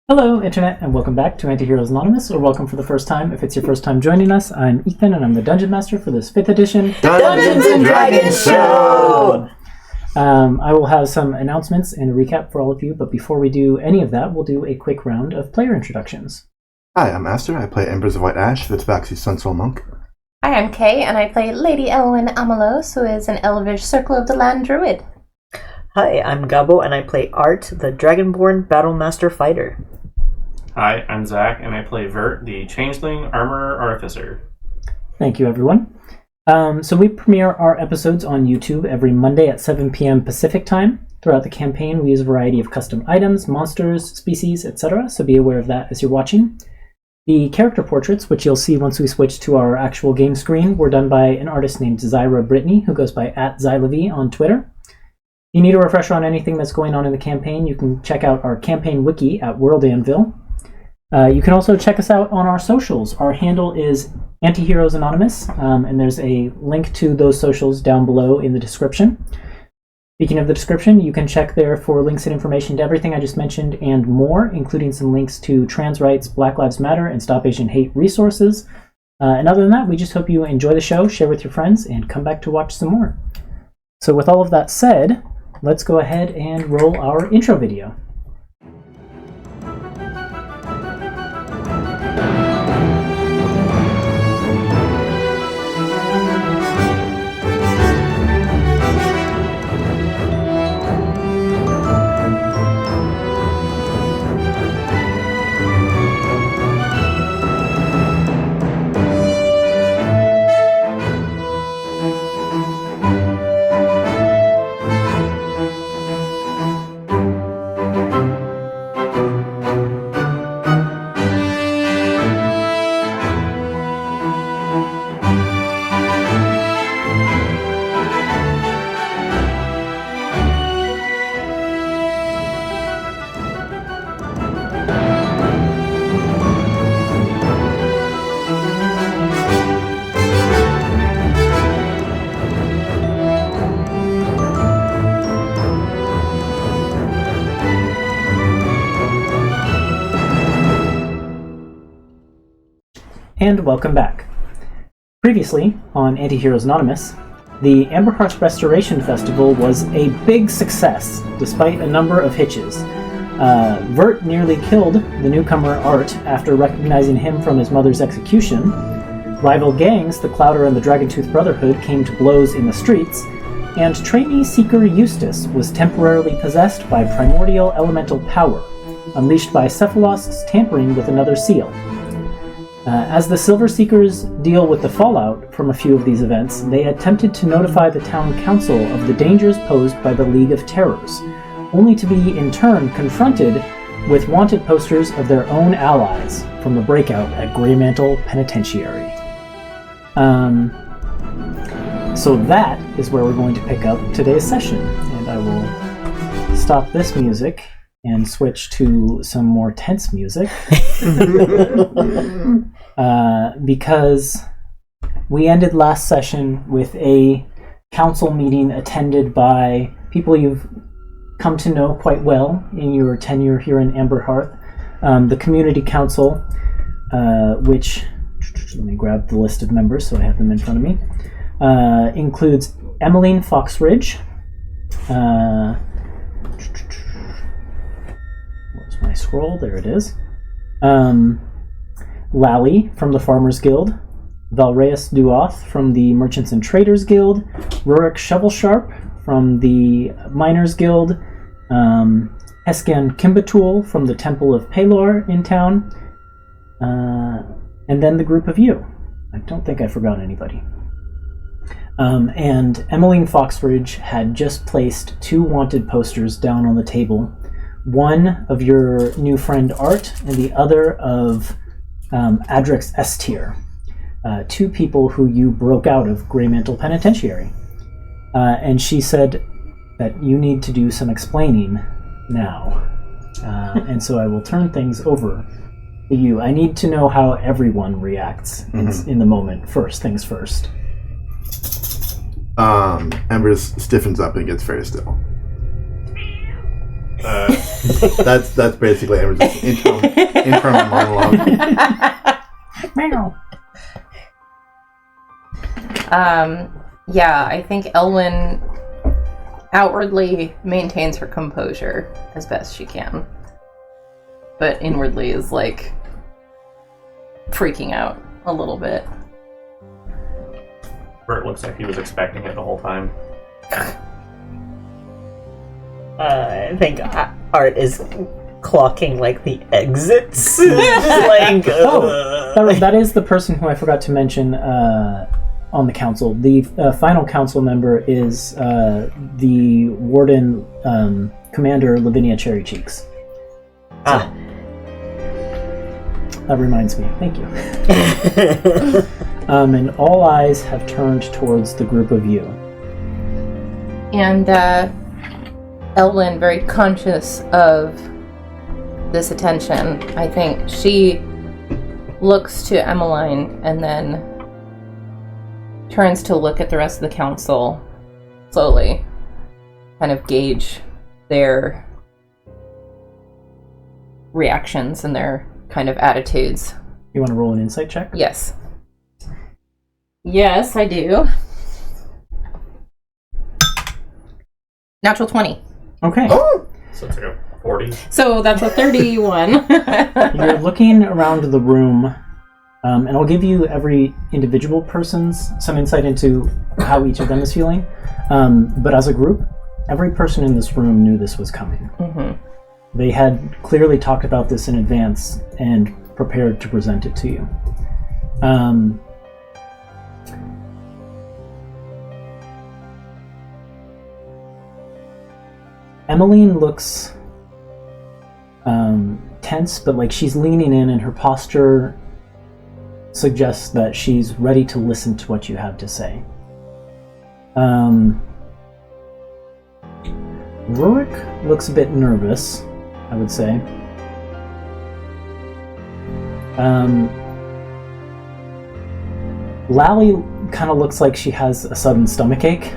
Hello, Internet, and welcome back to Antiheroes Anonymous, or welcome for the first time if it's your first time joining us. I'm Ethan, and I'm the Dungeon Master for this 5th edition Dungeons and Dragons Show! I will have some announcements and a recap for all of you, but before we do any of that, we'll do a quick round of player introductions. Hi, I'm Aster. I play Embers of White Ash, the Tabaxi Sunsoul Monk. Hi, I'm Kay, and I play Lady Elwyn Amelos, who is an Elvish Circle of the Land Druid. Hi, I'm Gabo, and I play Art, the Dragonborn Battlemaster Fighter. Hi, I'm Zach, and I play Vert, the Changeling Armorer Artificer. Thank you, everyone. So we premiere our episodes on YouTube every Monday at 7 p.m. Pacific Time. Throughout the campaign, we use a variety of custom items, monsters, species, etc., so be aware of that as you're watching. The character portraits, which you'll see once we switch to our actual game screen, were done by an artist named Zyra Brittany, who goes by @Zylav on Twitter. If you need a refresher on anything that's going on in the campaign, you can check out our campaign wiki at World Anvil. You can also check us out on our socials. Our handle is Antiheroes Anonymous, and there's a link to those socials down below in the description. Speaking of the description, you can check there for links and information to everything I just mentioned and more, including some links to trans rights, Black Lives Matter, and Stop Asian Hate resources. And other than that, we just hope you enjoy the show, share with your friends, and come back to watch some more. So with all of that said, let's go ahead and roll our intro video. And welcome back. Previously, on Antiheroes Anonymous, the Amberhearth Restoration Festival was a big success, despite a number of hitches. Vert nearly killed the newcomer Art after recognizing him from his mother's execution. Rival gangs, the Clouder and the Dragontooth Brotherhood, came to blows in the streets, and trainee seeker Eustace was temporarily possessed by primordial elemental power, unleashed by Cephalosk's tampering with another seal. As the Silver Seekers deal with the fallout from a few of these events, they attempted to notify the town council of the dangers posed by the League of Terrors, only to be in turn confronted with wanted posters of their own allies from the breakout at Greymantle Penitentiary. So that is where we're going to pick up today's session, and I will stop this music and switch to some more tense music. Because we ended last session with a council meeting attended by people you've come to know quite well in your tenure here in Amberhearth. The community council, which, let me grab the list of members so I have them in front of me, includes Emmeline Foxridge, where's my scroll? There it is. Lally from the Farmers Guild, Valreus Duoth from the Merchants and Traders Guild, Rurik Shovel-Sharp from the Miners Guild, Escan Kimbatool from the Temple of Pelor in town, and then the group of you. I don't think I forgot anybody. And Emmeline Foxridge had just placed 2 wanted posters down on the table, one of your new friend Art, and the other of Adrix S-Tier, 2 people who you broke out of Greymantle Penitentiary. And she said that you need to do some explaining now. And so I will turn things over to you. I need to know how everyone reacts in the moment. First things first. Embers stiffens up and gets very still. That's basically Amber's internal monologue. Yeah, I think Elwyn outwardly maintains her composure as best she can, but inwardly is like freaking out a little bit. Bert looks like he was expecting it the whole time. I think Art is clocking like the exits. Just like, That is the person who I forgot to mention on the council. The final council member is the warden commander Lavinia Cherry Cheeks. So, that reminds me. Thank you. And all eyes have turned towards the group of you. And Elwyn, very conscious of this attention, I think she looks to Emmeline and then turns to look at the rest of the council slowly, kind of gauge their reactions and their kind of attitudes. You want to roll an insight check? Yes. Yes, I do. Natural 20. Okay. So it's like a 40. So that's a 31. You're looking around the room, and I'll give you every individual person's some insight into how each of them is feeling. But as a group, every person in this room knew this was coming. Mm-hmm. They had clearly talked about this in advance and prepared to present it to you. Emmeline looks tense, but like she's leaning in, and her posture suggests that she's ready to listen to what you have to say. Rurik looks a bit nervous, I would say. Lally kind of looks like she has a sudden stomachache.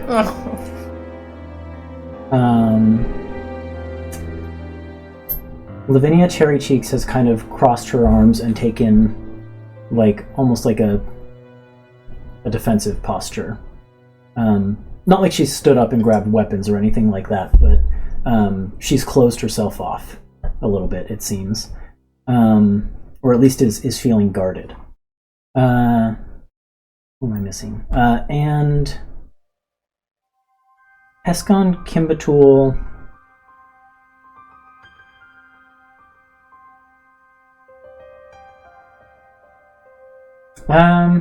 Lavinia Cherry Cheeks has kind of crossed her arms and taken like almost like a defensive posture. Not like she's stood up and grabbed weapons or anything like that, but she's closed herself off a little bit, it seems. Or at least is feeling guarded. Who am I missing? And Hescon Kimbatul. I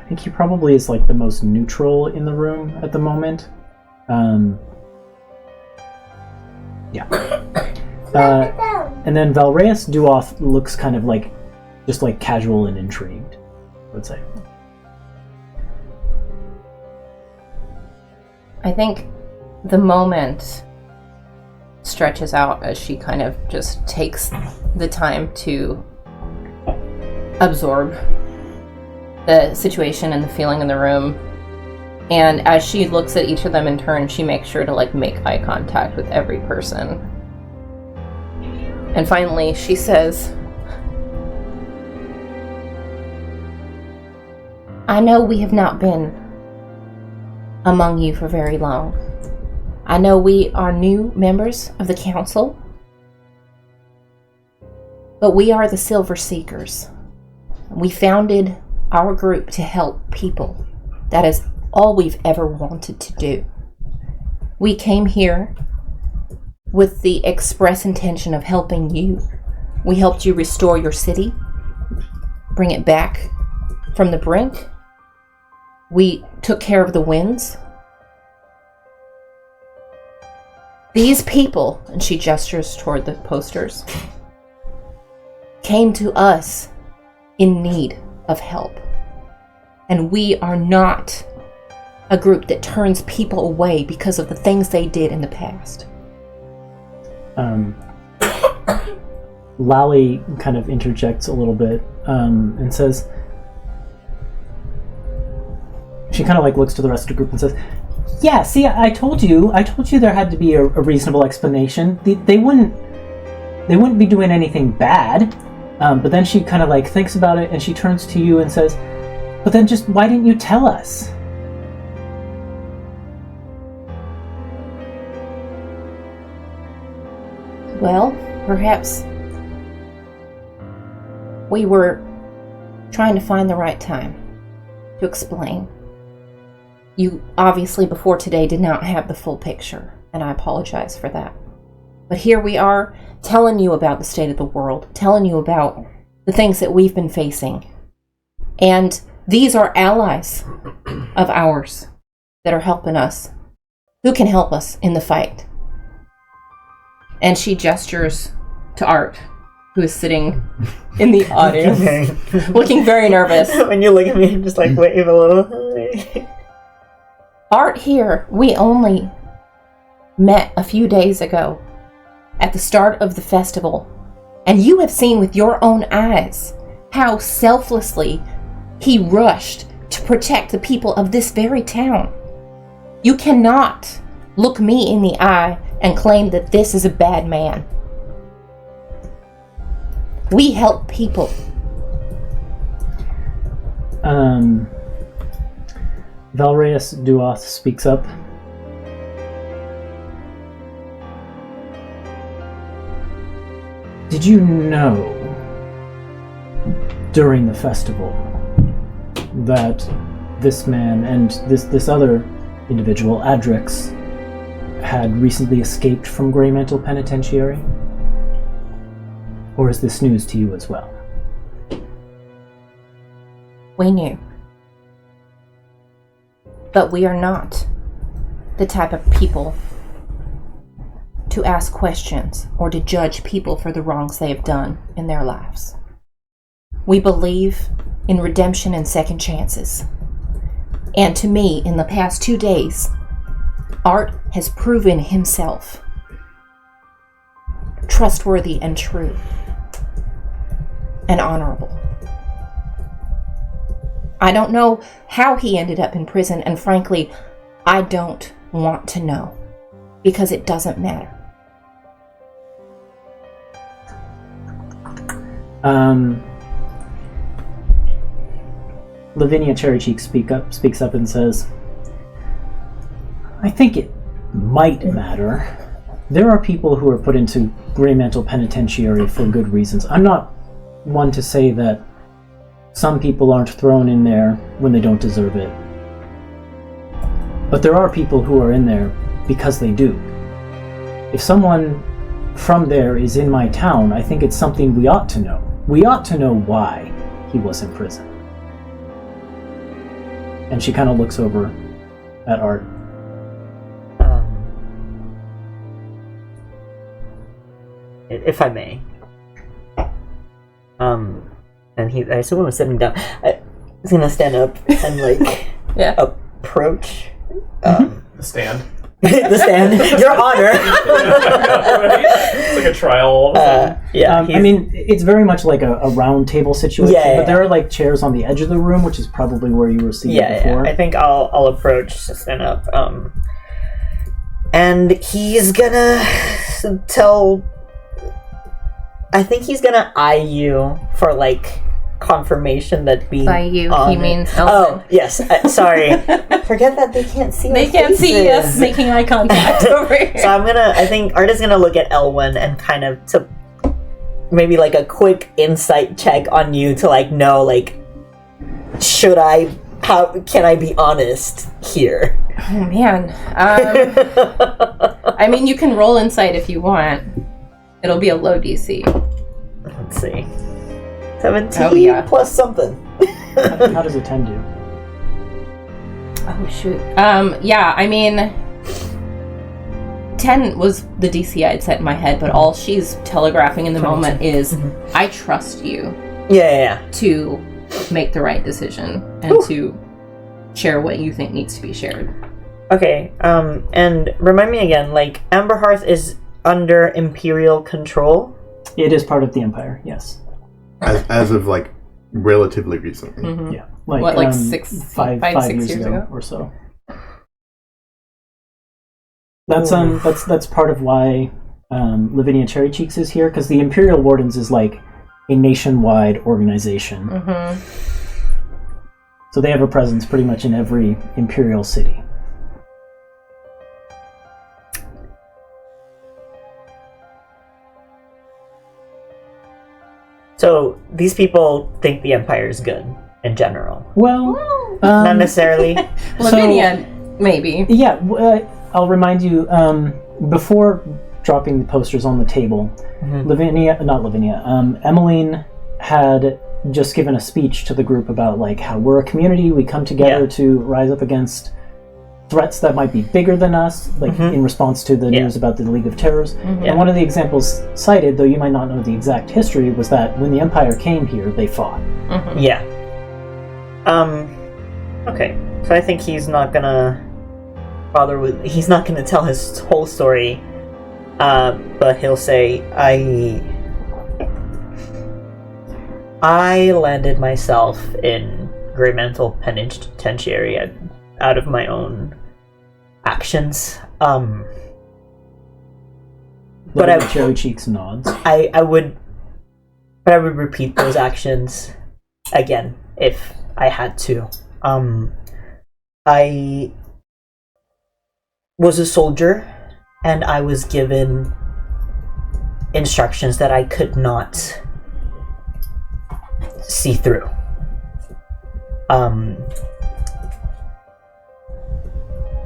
think he probably is like the most neutral in the room at the moment. Yeah. And then Valreas Duoth looks kind of like just like casual and intrigued, I would say. I think the moment stretches out as she kind of just takes the time to absorb the situation and the feeling in the room. And as she looks at each of them in turn, she makes sure to like make eye contact with every person. And finally, she says, I know we have not been among you for very long. I know we are new members of the council, but we are the Silver Seekers. We founded our group to help people. That is all we've ever wanted to do. We came here with the express intention of helping you. We helped you restore your city, bring it back from the brink. We took care of the winds. These people, and she gestures toward the posters, came to us in need of help. And we are not a group that turns people away because of the things they did in the past. Lally kind of interjects a little bit and says, she kind of like looks to the rest of the group and says, "Yeah, see, I told you there had to be a reasonable explanation. They wouldn't be doing anything bad." But then she kind of like thinks about it and she turns to you and says, "But then just why didn't you tell us?" Well, perhaps we were trying to find the right time to explain. You obviously before today did not have the full picture, and I apologize for that. But here we are telling you about the state of the world, telling you about the things that we've been facing. And these are allies of ours that are helping us, who can help us in the fight. And she gestures to Art, who is sitting in the audience, looking very nervous. When you look at me, just like wave a little. Art here, we only met a few days ago at the start of the festival, and you have seen with your own eyes how selflessly he rushed to protect the people of this very town. You cannot look me in the eye and claim that this is a bad man. We help people. Valreus Duoth speaks up. Did you know during the festival that this man and this other individual, Adrix, had recently escaped from Grey Mantle Penitentiary? Or is this news to you as well? We knew. But we are not the type of people to ask questions or to judge people for the wrongs they have done in their lives. We believe in redemption and second chances. And to me, in the past 2 days, Art has proven himself trustworthy and true and honorable. I don't know how he ended up in prison, and frankly, I don't want to know, because it doesn't matter. Lavinia Cherrycheek speaks up and says, I think it might matter. There are people who are put into Grey Mantle Penitentiary for good reasons. I'm not one to say that some people aren't thrown in there when they don't deserve it. But there are people who are in there because they do. If someone from there is in my town, I think it's something we ought to know. We ought to know why he was in prison. And she kind of looks over at Art. If I may. And I assume I was sitting down. I was gonna stand up and like approach The stand. the stand. Your Honor. It's like a trial all of a sudden. I mean, it's very much like a round table situation, but there are like chairs on the edge of the room, which is probably where you were seated before. Yeah. I think I'll approach, stand up, and he's gonna tell. I think he's gonna eye you for like confirmation that being By you, he means Elton. Oh yes, sorry. Forget that they can't see. They can't see us making eye contact over here. So I think Art is gonna look at Elwyn and kind of to maybe like a quick insight check on you to like know like how can I be honest here? Oh man. I mean, you can roll insight if you want. It'll be a low DC. Let's see. 17 plus something. How does a 10 do? Oh shoot. I mean 10 was the DC I'd set in my head, but all she's telegraphing in the moment is I trust you. Yeah. To make the right decision and to share what you think needs to be shared. Okay, and remind me again, like Amberhearth is under Imperial control? It is part of the Empire, yes. As of like relatively recently. Mhm. Yeah, What, like 5, 6 years ago? or so. That's part of why Lavinia Cherry Cheeks is here, because the Imperial Wardens is like a nationwide organization. Mm-hmm. So they have a presence pretty much in every Imperial city. So these people think the Empire is good in general. Well, Not necessarily. Lavinia, maybe. Yeah, I'll remind you, before dropping the posters on the table, Emmeline had just given a speech to the group about like how we're a community, we come together to rise up against threats that might be bigger than us, like in response to the news about the League of Terrors. And one of the examples cited, though you might not know the exact history, was that when the Empire came here, they fought. Yeah. Okay. So I think he's not gonna bother with. He's not gonna tell his whole story. But he'll say, I landed myself in Greymantle Penitentiary out of my own actions. But Cherry Cheeks nods. I would repeat those actions again if I had to. I was a soldier, and I was given instructions that I could not see through.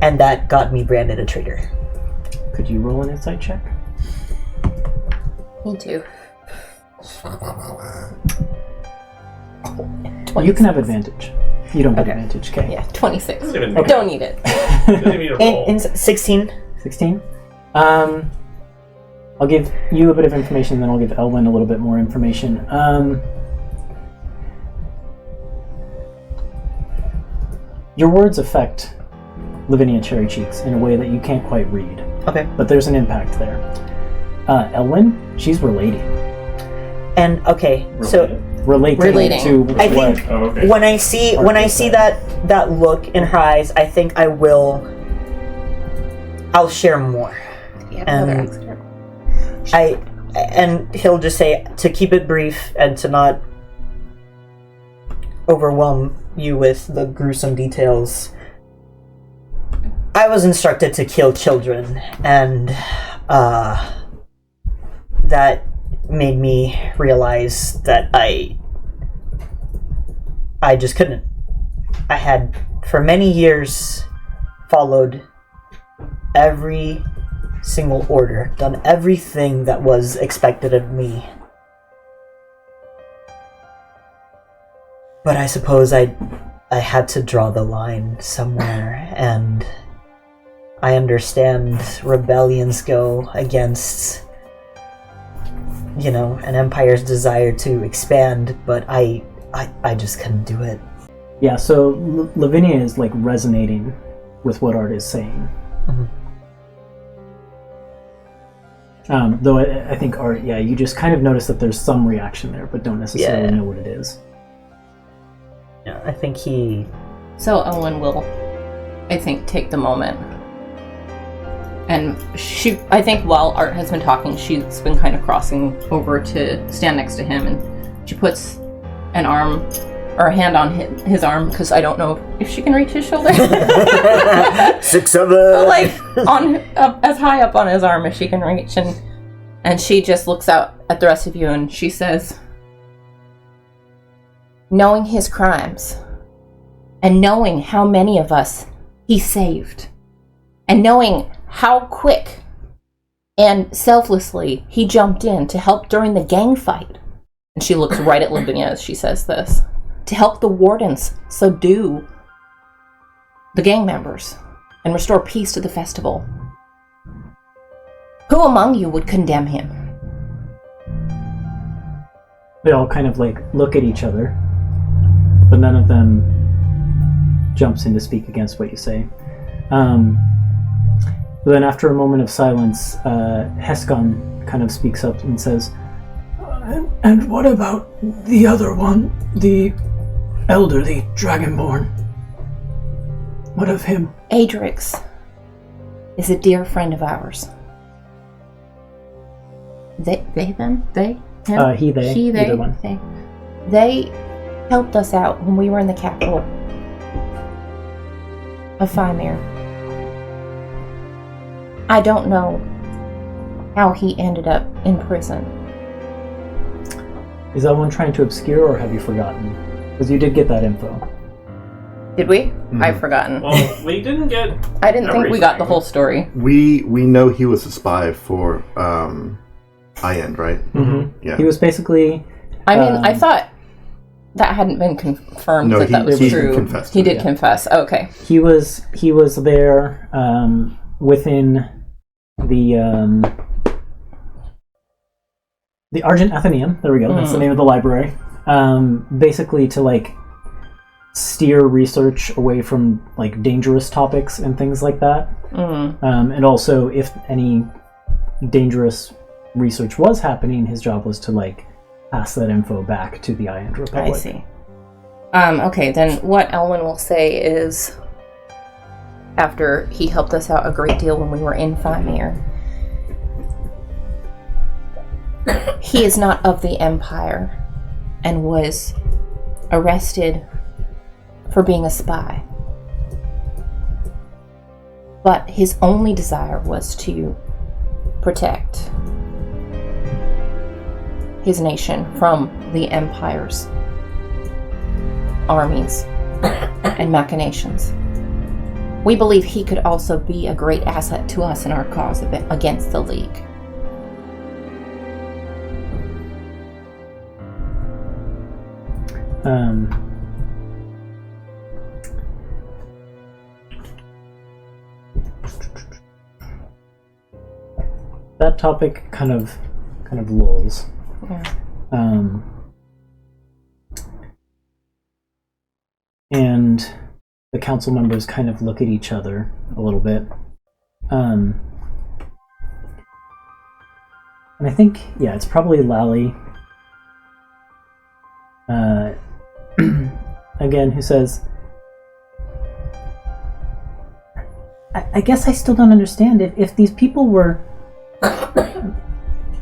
And that got me branded a traitor. Could you roll an insight check? Me too. You can have advantage. You don't get advantage, okay? Yeah, 26. Okay. Don't need it. In 16. 16? I'll give you a bit of information, then I'll give Elwyn a little bit more information. Your words affect Lavinia Cherry Cheeks in a way that you can't quite read. Okay. But there's an impact there. Elwyn, she's relating. And Relating to I what... think when I see that look in her eyes, I think I'll share more. Yeah, And he'll just say, to keep it brief and to not overwhelm you with the gruesome details, I was instructed to kill children, and that made me realize that I just couldn't. I had, for many years, followed every single order, done everything that was expected of me. But I suppose I had to draw the line somewhere, and I understand rebellions go against, an empire's desire to expand, but I just couldn't do it. Yeah, so Lavinia is like resonating with what Art is saying. Though I think Art, you just kind of notice that there's some reaction there, but don't necessarily know what it is. Yeah, I think he... So Owen will, I think, take the moment. And I think while Art has been talking, she's been kind of crossing over to stand next to him, and she puts an arm or a hand on his arm, because I don't know if she can reach his shoulder. 6'7". Like as high up on his arm as she can reach, and she just looks out at the rest of you and she says, knowing his crimes, and knowing how many of us he saved, and knowing how quick and selflessly he jumped in to help during the gang fight, and she looks right at Lavinia as she says this, to help the wardens subdue the gang members and restore peace to the festival. Who among you would condemn him? They all kind of like look at each other, but none of them jumps in to speak against what you say. Then after a moment of silence, Hescon kind of speaks up and says, And what about the other one? The elder, the Dragonborn? What of him? Adrix is a dear friend of ours. They, them? They? Him? He, they. She, they. Either one. They helped us out when we were in the capital of Fymir. I don't know how he ended up in prison. Is that one trying to obscure, or have you forgotten? Because you did get that info. Did we? I've forgotten. Well, we didn't get. I didn't think we got the whole story. We know he was a spy for Iend, right? Mm-hmm. Yeah. He was basically... I mean, I thought that hadn't been confirmed that was true. Confessed He did confess. Okay. He was there within the Argent Athenaeum. There we go. That's the name of the library. Basically to like steer research away from like dangerous topics and things like that. And also, if any dangerous research was happening, his job was to like pass that info back to the Iend Republic. I see. Okay, then what Elwyn will say is, after he helped us out a great deal when we were in Fymir, he is not of the Empire and was arrested for being a spy. But his only desire was to protect his nation from the Empire's armies and machinations. We believe he could also be a great asset to us in our cause against the League. That topic kind of lulls. Yeah. And the council members kind of look at each other a little bit. And I think, yeah, it's probably Lally, again, who says, I guess I still don't understand if these people were...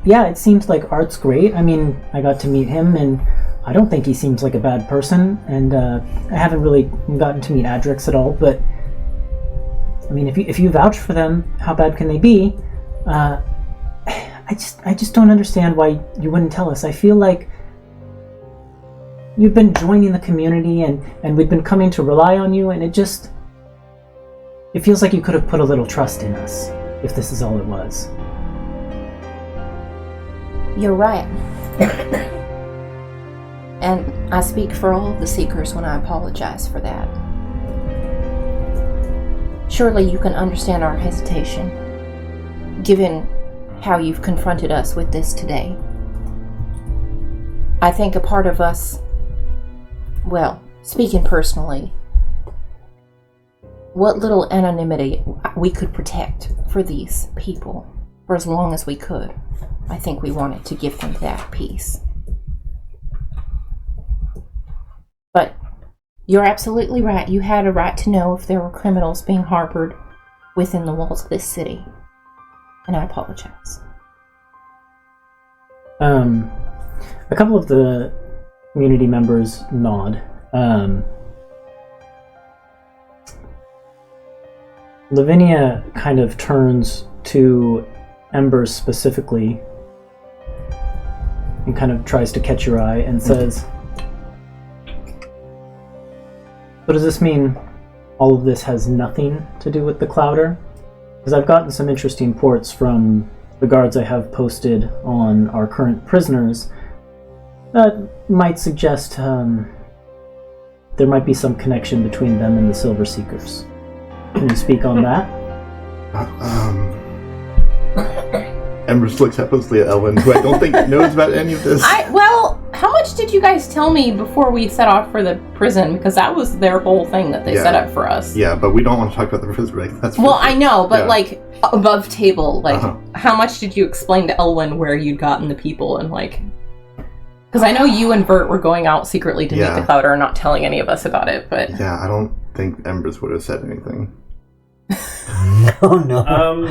Yeah, it seems like Art's great. I mean, I got to meet him, and I don't think he seems like a bad person, and I haven't really gotten to meet Adrix at all, but I mean, if you vouch for them, how bad can they be? I just don't understand why you wouldn't tell us. I feel like you've been joining the community, and we've been coming to rely on you, and it feels like you could have put a little trust in us, if this is all it was. You're right. And I speak for all of the Seekers when I apologize for that. Surely you can understand our hesitation, given how you've confronted us with this today. I think a part of us, well, speaking personally, what little anonymity we could protect for these people for as long as we could, I think we wanted to give them that peace. But you're absolutely right. You had a right to know if there were criminals being harbored within the walls of this city. And I apologize. A couple of the community members nod. Lavinia kind of turns to Ember specifically and kind of tries to catch your eye and says, so does this mean all of this has nothing to do with the Clouder? Because I've gotten some interesting reports from the guards I have posted on our current prisoners that might suggest there might be some connection between them and the Silver Seekers. Can you speak on that? Ember looks helplessly at Elwyn, who I don't think knows about any of this. Well, how much did you guys tell me before we set off for the prison? Because that was their whole thing that they set up for us. Yeah, but we don't want to talk about the prison break. That's well, I know, but like above table, like how much did you explain to Elwyn where you'd gotten the people and like? Because I know you and Vert were going out secretly to meet Yeah. the Clouder and not telling any of us about it, but... Yeah, I don't think Embers would have said anything. No.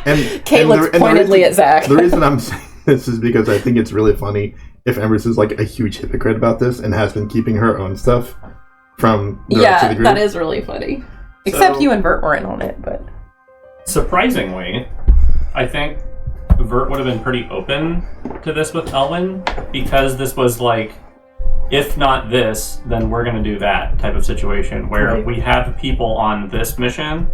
And Kate and looks the pointedly reason- at Zach. The reason I'm saying this is because I think it's really funny if Embers is like a huge hypocrite about this and has been keeping her own stuff from the rest of the group. that is really funny. Except So- you and Vert weren't on it, but... Surprisingly, I think Vert would have been pretty open to this with Elwyn, because this was like, if not this, then we're going to do that type of situation, where Right. we have people on this mission,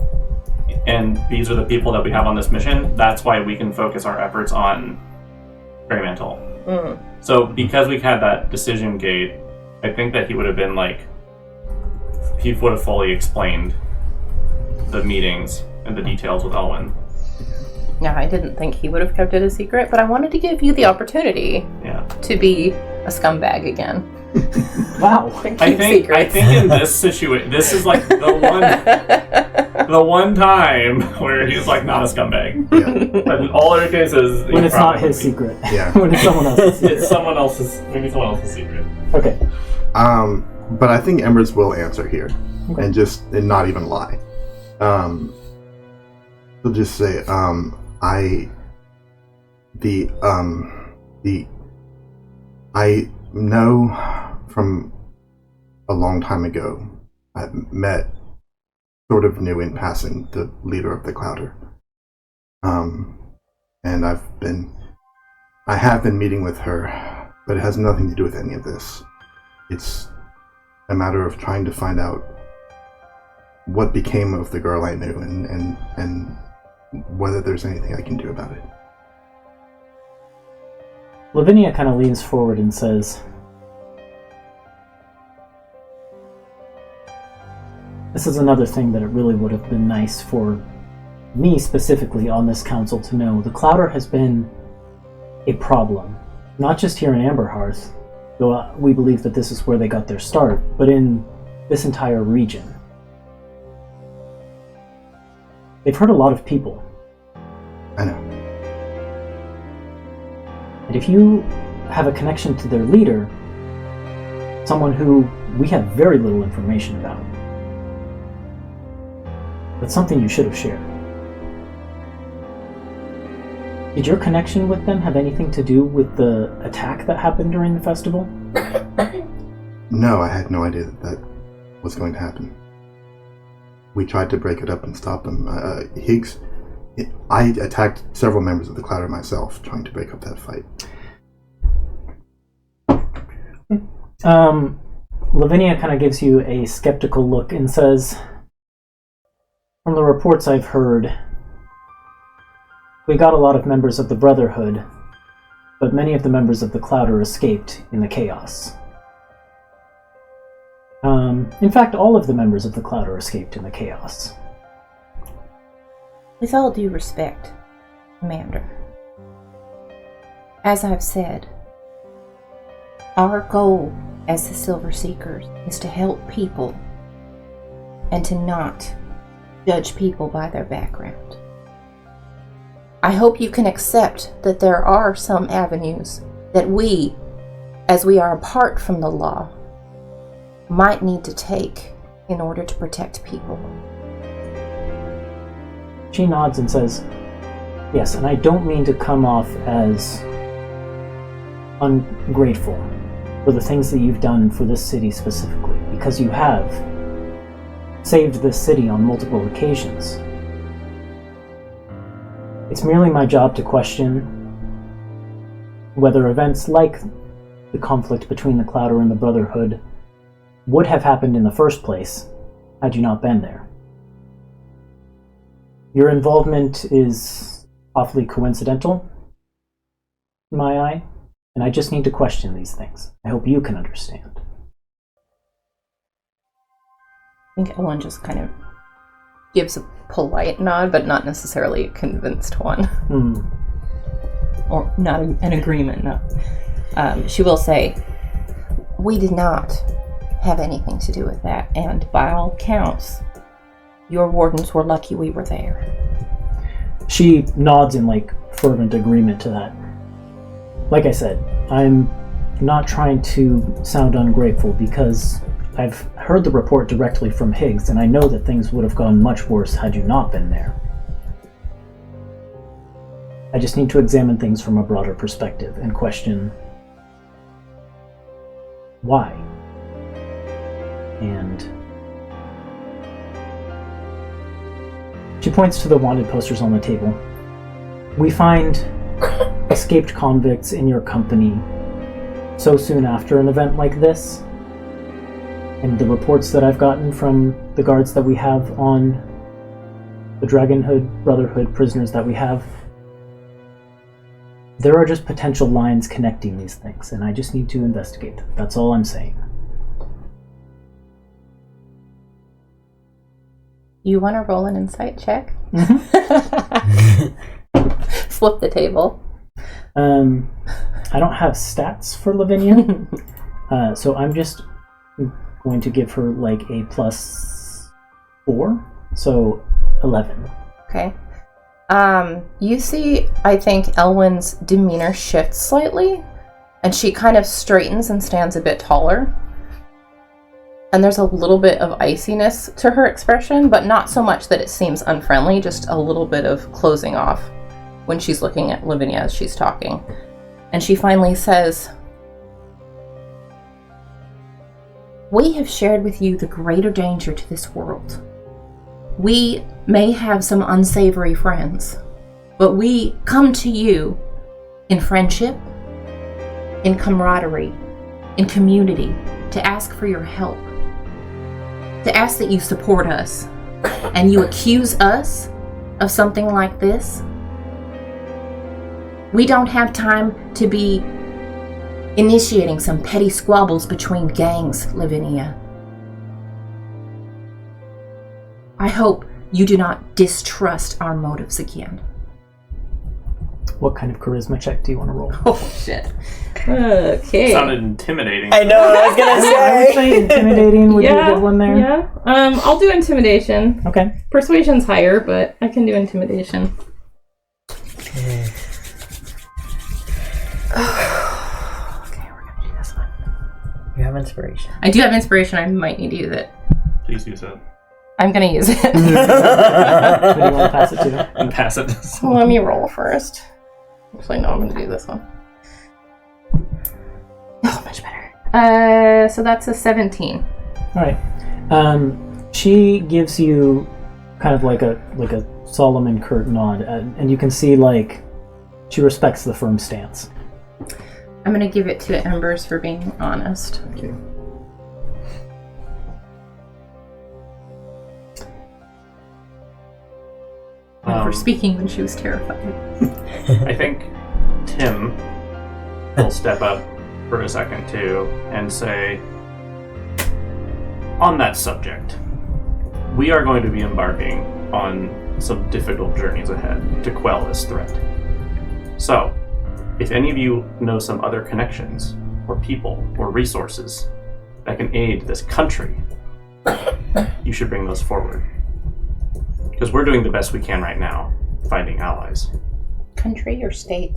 and these are the people that we have on this mission. That's why we can focus our efforts on Grey Mantle. So because we've had that decision gate, I think that he would have been like, he would have fully explained the meetings and the details with Elwyn. No, I didn't think he would have kept it a secret, but I wanted to give you the opportunity Yeah. to be a scumbag again. Wow. And I keep think secrets. in this situation, this is like the one time where he's like not a scumbag. Yeah. But in all other cases, When he it's not probably his would be. secret. Yeah. When it's someone else's secret. It's someone else's, maybe someone else's secret. Okay. But I think Embers will answer here, Okay. and not even lie. He'll just say, I know from a long time ago, I met, sort of knew in passing, the leader of the Clouder. And I have been meeting with her, but it has nothing to do with any of this. It's a matter of trying to find out what became of the girl I knew and whether there's anything I can do about it. Lavinia kind of leans forward and says, this is another thing that it really would have been nice for me specifically on this council to know. The Clouder has been a problem, not just here in Amberhearth, though we believe that this is where they got their start, but in this entire region. They've hurt a lot of people. I know. And if you have a connection to their leader, someone who we have very little information about, that's something you should have shared. Did your connection with them have anything to do with the attack that happened during the festival? No, I had no idea that was going to happen. We tried to break it up and stop them. I attacked several members of the Clouder myself, trying to break up that fight. Lavinia kind of gives you a skeptical look and says, from the reports I've heard, we got a lot of members of the Brotherhood, but many of the members of the Clouder escaped in the chaos. In fact, all of the members of the Clouder escaped in the chaos. With all due respect, Commander, as I've said, our goal as the Silver Seekers is to help people and to not judge people by their background. I hope you can accept that there are some avenues that we, as we are apart from the law, might need to take in order to protect people. She nods and says, yes, and I don't mean to come off as ungrateful for the things that you've done for this city specifically, because you have saved this city on multiple occasions. It's merely my job to question whether events like the conflict between the Clouder and the Brotherhood would have happened in the first place had you not been there. Your involvement is awfully coincidental, in my eye, and I just need to question these things. I hope you can understand. I think Ellen just kind of gives a polite nod, but not necessarily a convinced one. Or not an agreement, no. She will say, we did not have anything to do with that, and by all counts, your wardens were lucky we were there. She nods in fervent agreement to that. Like I said, I'm not trying to sound ungrateful because I've heard the report directly from Higgs, and I know that things would have gone much worse had you not been there. I just need to examine things from a broader perspective and question why. And she points to the wanted posters on the table. We find escaped convicts in your company so soon after an event like this, and the reports that I've gotten from the guards that we have on the Dragonhood Brotherhood prisoners that we have, there are just potential lines connecting these things, and I just need to investigate them. That's all I'm saying. You want to roll an insight check? Mm-hmm. Flip the table. I don't have stats for Lavinia, so I'm just going to give her like a +4, so 11. Okay. You see, I think Elwyn's demeanor shifts slightly, and she kind of straightens and stands a bit taller. And there's a little bit of iciness to her expression, but not so much that it seems unfriendly, just a little bit of closing off when she's looking at Lavinia as she's talking. And she finally says, "We have shared with you the greater danger to this world. We may have some unsavory friends, but we come to you in friendship, in camaraderie, in community, to ask for your help, to ask that you support us, and you accuse us of something like this. We don't have time to be initiating some petty squabbles between gangs, Lavinia. I hope you do not distrust our motives again." What kind of charisma check do you want to roll? Oh, shit. Okay. Sounded intimidating. I know what I was gonna I would say. say intimidating would be a good one there. Yeah. I'll do intimidation. Okay. Persuasion's higher, but I can do intimidation. Okay, we're gonna do this one. You have inspiration. I do have inspiration. I might need to use it. Please use it. I'm gonna use it. Who do you want to pass it to? And pass it. Well, let me roll first. Actually, no, I'm gonna do this one. Oh, much better. So that's a 17. All right. She gives you kind of like a Solomon curtain nod, and you can see like she respects the firm stance. I'm gonna give it to Embers for being honest. Okay. And for speaking when she was terrified. I think Tim will step up for a second too and say, on that subject, we are going to be embarking on some difficult journeys ahead to quell this threat. So, if any of you know some other connections, or people, or resources that can aid this country, you should bring those forward. Because we're doing the best we can right now, finding allies. Country or state?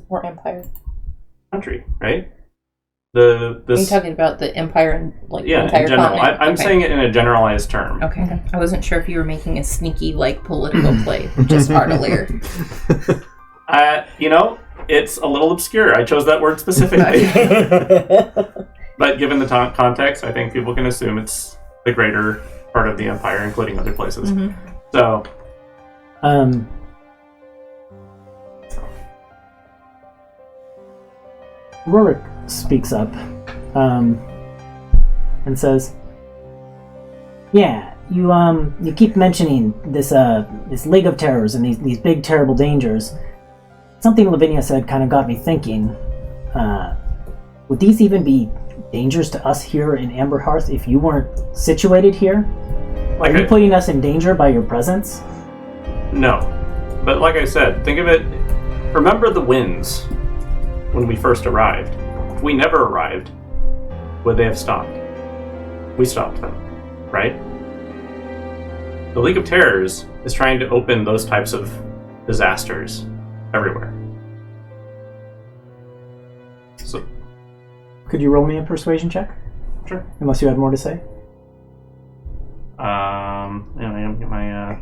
Or empire? Country, right? Are you talking about the empire and like the entire in general. continent? I'm saying it in a generalized term. Okay. I wasn't sure if you were making a sneaky like political play, just Ardalier. It's a little obscure. I chose that word specifically. But given the context, I think people can assume it's the greater part of the empire, including other places. Mm-hmm. So, Rorik speaks up and says, "Yeah, you keep mentioning this League of Terrors and these big terrible dangers. Something Lavinia said kind of got me thinking. Would these even be dangers to us here in Amberhearth if you weren't situated here? Are you putting us in danger by your presence?" No. But like I said, think of it, remember the winds when we first arrived. If we never arrived, would they have stopped? We stopped them, right? The League of Terrors is trying to open those types of disasters everywhere. Could you roll me a persuasion check? Sure. Unless you had more to say. Yeah, I gotta get my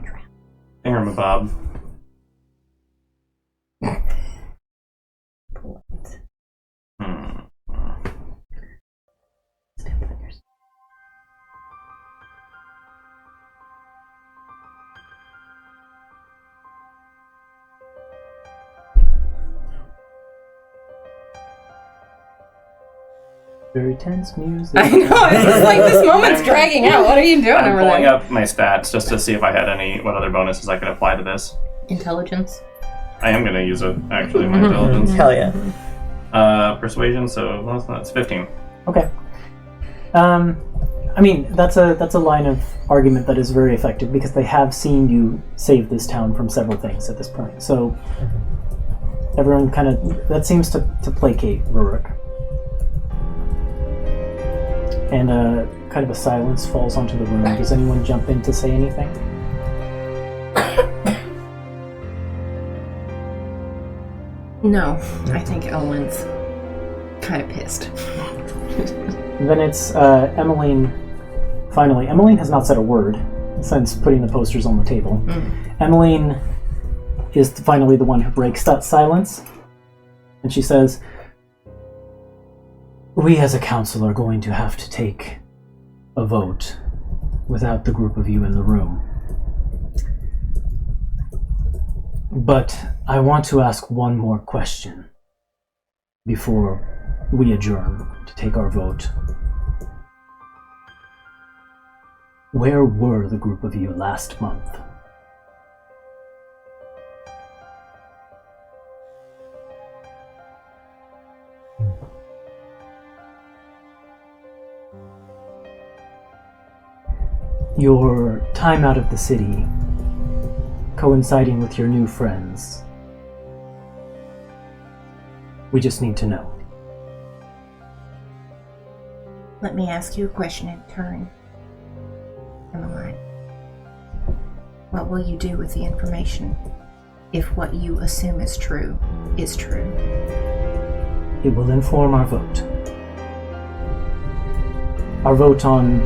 thingamabob. Very tense music. I know, it's like this moment's dragging out. What are you doing I'm over pulling there? up my stats just to see if I had what other bonuses I could apply to this. Intelligence. I am going to use it, actually, my intelligence. Hell yeah. Persuasion, so that's 15. Okay. I mean, that's a line of argument that is very effective because they have seen you save this town from several things at this point. So everyone kind of, that seems to placate Rurik. And kind of a silence falls onto the room. Does anyone jump in to say anything? No, I think Elwyn's kind of pissed. And then it's Emmeline. Finally, Emmeline has not said a word since putting the posters on the table. Emmeline is finally the one who breaks that silence. And she says, "We as a council are going to have to take a vote without the group of you in the room. But I want to ask one more question before we adjourn to take our vote. Where were the group of you last month?" Your time out of the city, coinciding with your new friends. We just need to know. Let me ask you a question in turn. Emmeline, what will you do with the information if what you assume is true is true? It will inform our vote. Our vote on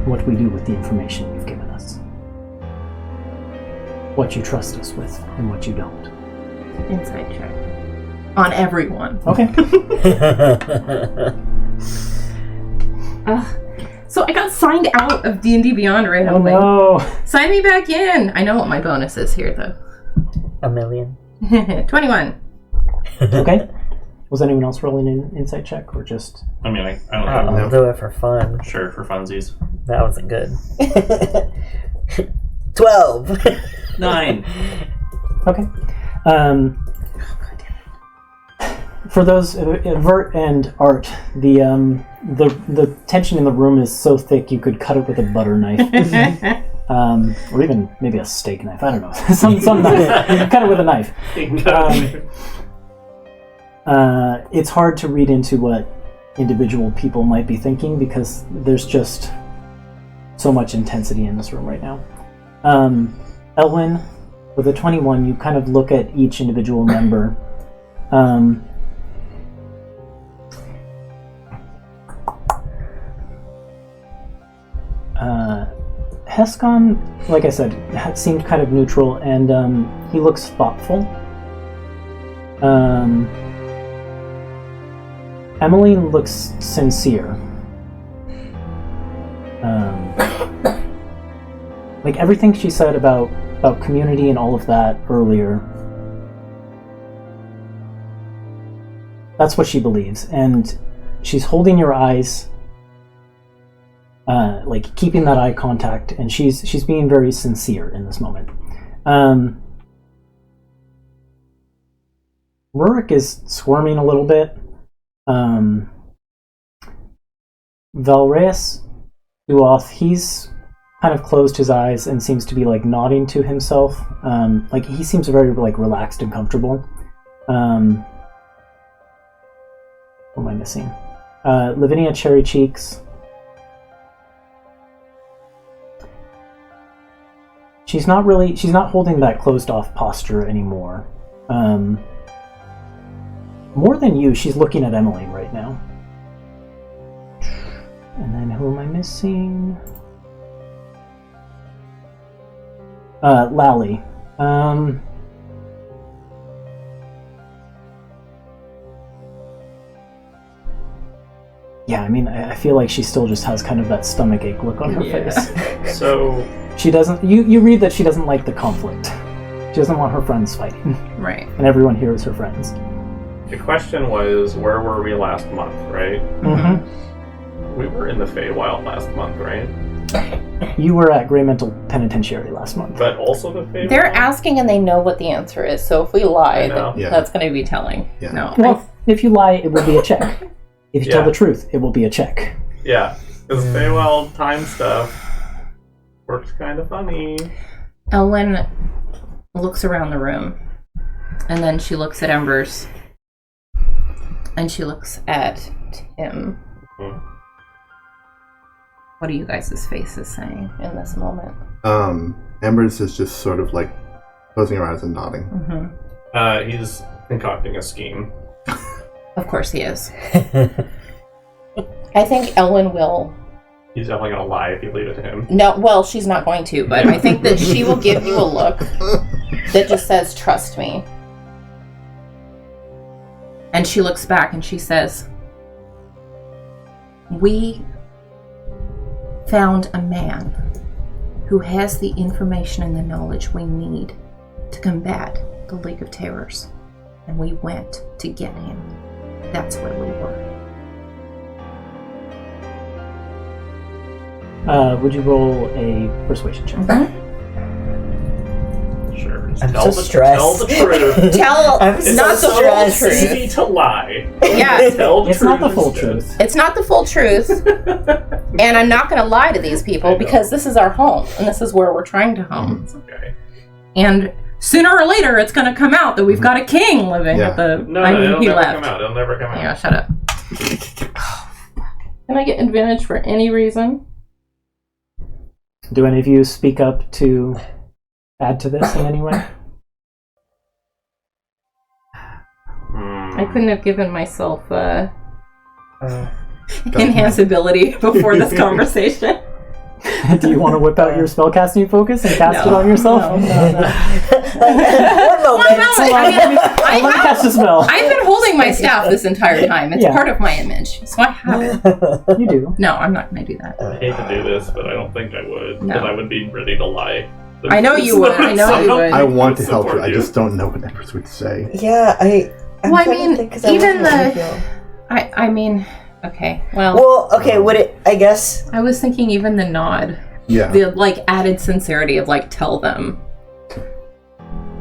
what we do with the information you've given us. What you trust us with and what you don't. Insight check. On everyone. Okay. So I got signed out of D&D Beyond randomly. Oh no. Sign me back in. I know what my bonus is here, though. 1,000,000. 21. Okay. Was anyone else rolling an insight check or just... I mean, I don't know. I'll do it for fun. Sure, for funsies. That wasn't good. 12. 9. Okay. For those, Vert and Art, the tension in the room is so thick you could cut it with a butter knife. Or even maybe a steak knife. I don't know. some knife. You can cut it with a knife. It's hard to read into what individual people might be thinking because there's just so much intensity in this room right now. Elwyn, with a 21, you kind of look at each individual member. Hescon, like I said, seemed kind of neutral, and he looks thoughtful. Emmeline looks sincere. Like everything she said about community and all of that earlier, that's what she believes, and she's holding your eyes, like keeping that eye contact, and she's being very sincere in this moment. Rurik is squirming a little bit. Valreus Duoth, he's kind of closed his eyes and seems to be like nodding to himself. Like he seems very like relaxed and comfortable. What am I missing? Lavinia Cherry Cheeks. She's not holding that closed off posture anymore. more than you, she's looking at Emmeline right now. And then who am I missing? Lally. Yeah, I mean, I feel like she still just has kind of that stomachache look on her face. So She doesn't. You read that she doesn't like the conflict. She doesn't want her friends fighting. Right. And everyone here is her friends. the question was, where were we last month, right? Mm-hmm. We were in the Feywild last month, right? You were at Grey Mental Penitentiary last month. But also the Feywild? They're asking and they know what the answer is, so if we lie, I know. Yeah. that's going to be telling. Yeah. No. Well, if you lie, it will be a check. If you tell Yeah. the truth, it will be a check. Yeah, because Feywild time stuff works kind of funny. Elwyn looks around the room, and then she looks at Embers, and she looks at Tim. Mhm. What are you guys' faces saying in this moment? Embers is just sort of like closing her eyes and nodding. Mm-hmm. He's concocting a scheme. Of course he is. I think Elwyn will... He's definitely going to lie if you leave it to him. No, well, she's not going to, but I think that she will give you a look that just says, trust me. And she looks back and she says, we found a man who has the information and the knowledge we need to combat the League of Terrors. And we went to get him. That's where we were. Would you roll a persuasion check? Sure. I'm Tell so the stressed. truth. I'm It's so not the full stressed. It's truth. easy to lie. Yeah. Tell the It's truth not the full instead. truth. It's not the full truth. And I'm not going to lie to these I people know. because this is our home and this is where we're trying to home. It's okay. And sooner or later, it's going to come out that we've got a king living Yeah. at the. No, I mean, it'll he never left. come out. It'll never come out. Yeah, shut up. Can I get advantage for any reason? Do any of you speak up to add to this in any way? I couldn't have given myself Uh, enhance ability before this conversation. Do you want to whip out your spellcasting focus and cast it No. on yourself? No. One Well, moment. no, I mean, Let me cast a spell. I've been holding my staff this entire time. It's Yeah. part of my image, so I have it. You do. No, I'm not going to do that. I hate to do this, but I don't think I would. No. Because I would be ready to lie. I know you would. I know you would. I want to help support you. I just don't know what Embers would say. Yeah, I'm Well, I trying to mean, think 'cause I even wasn't the- sure. I mean, okay. Well, Well, okay, would it? I guess. I was thinking even the nod, Yeah. the like added sincerity of like tell them.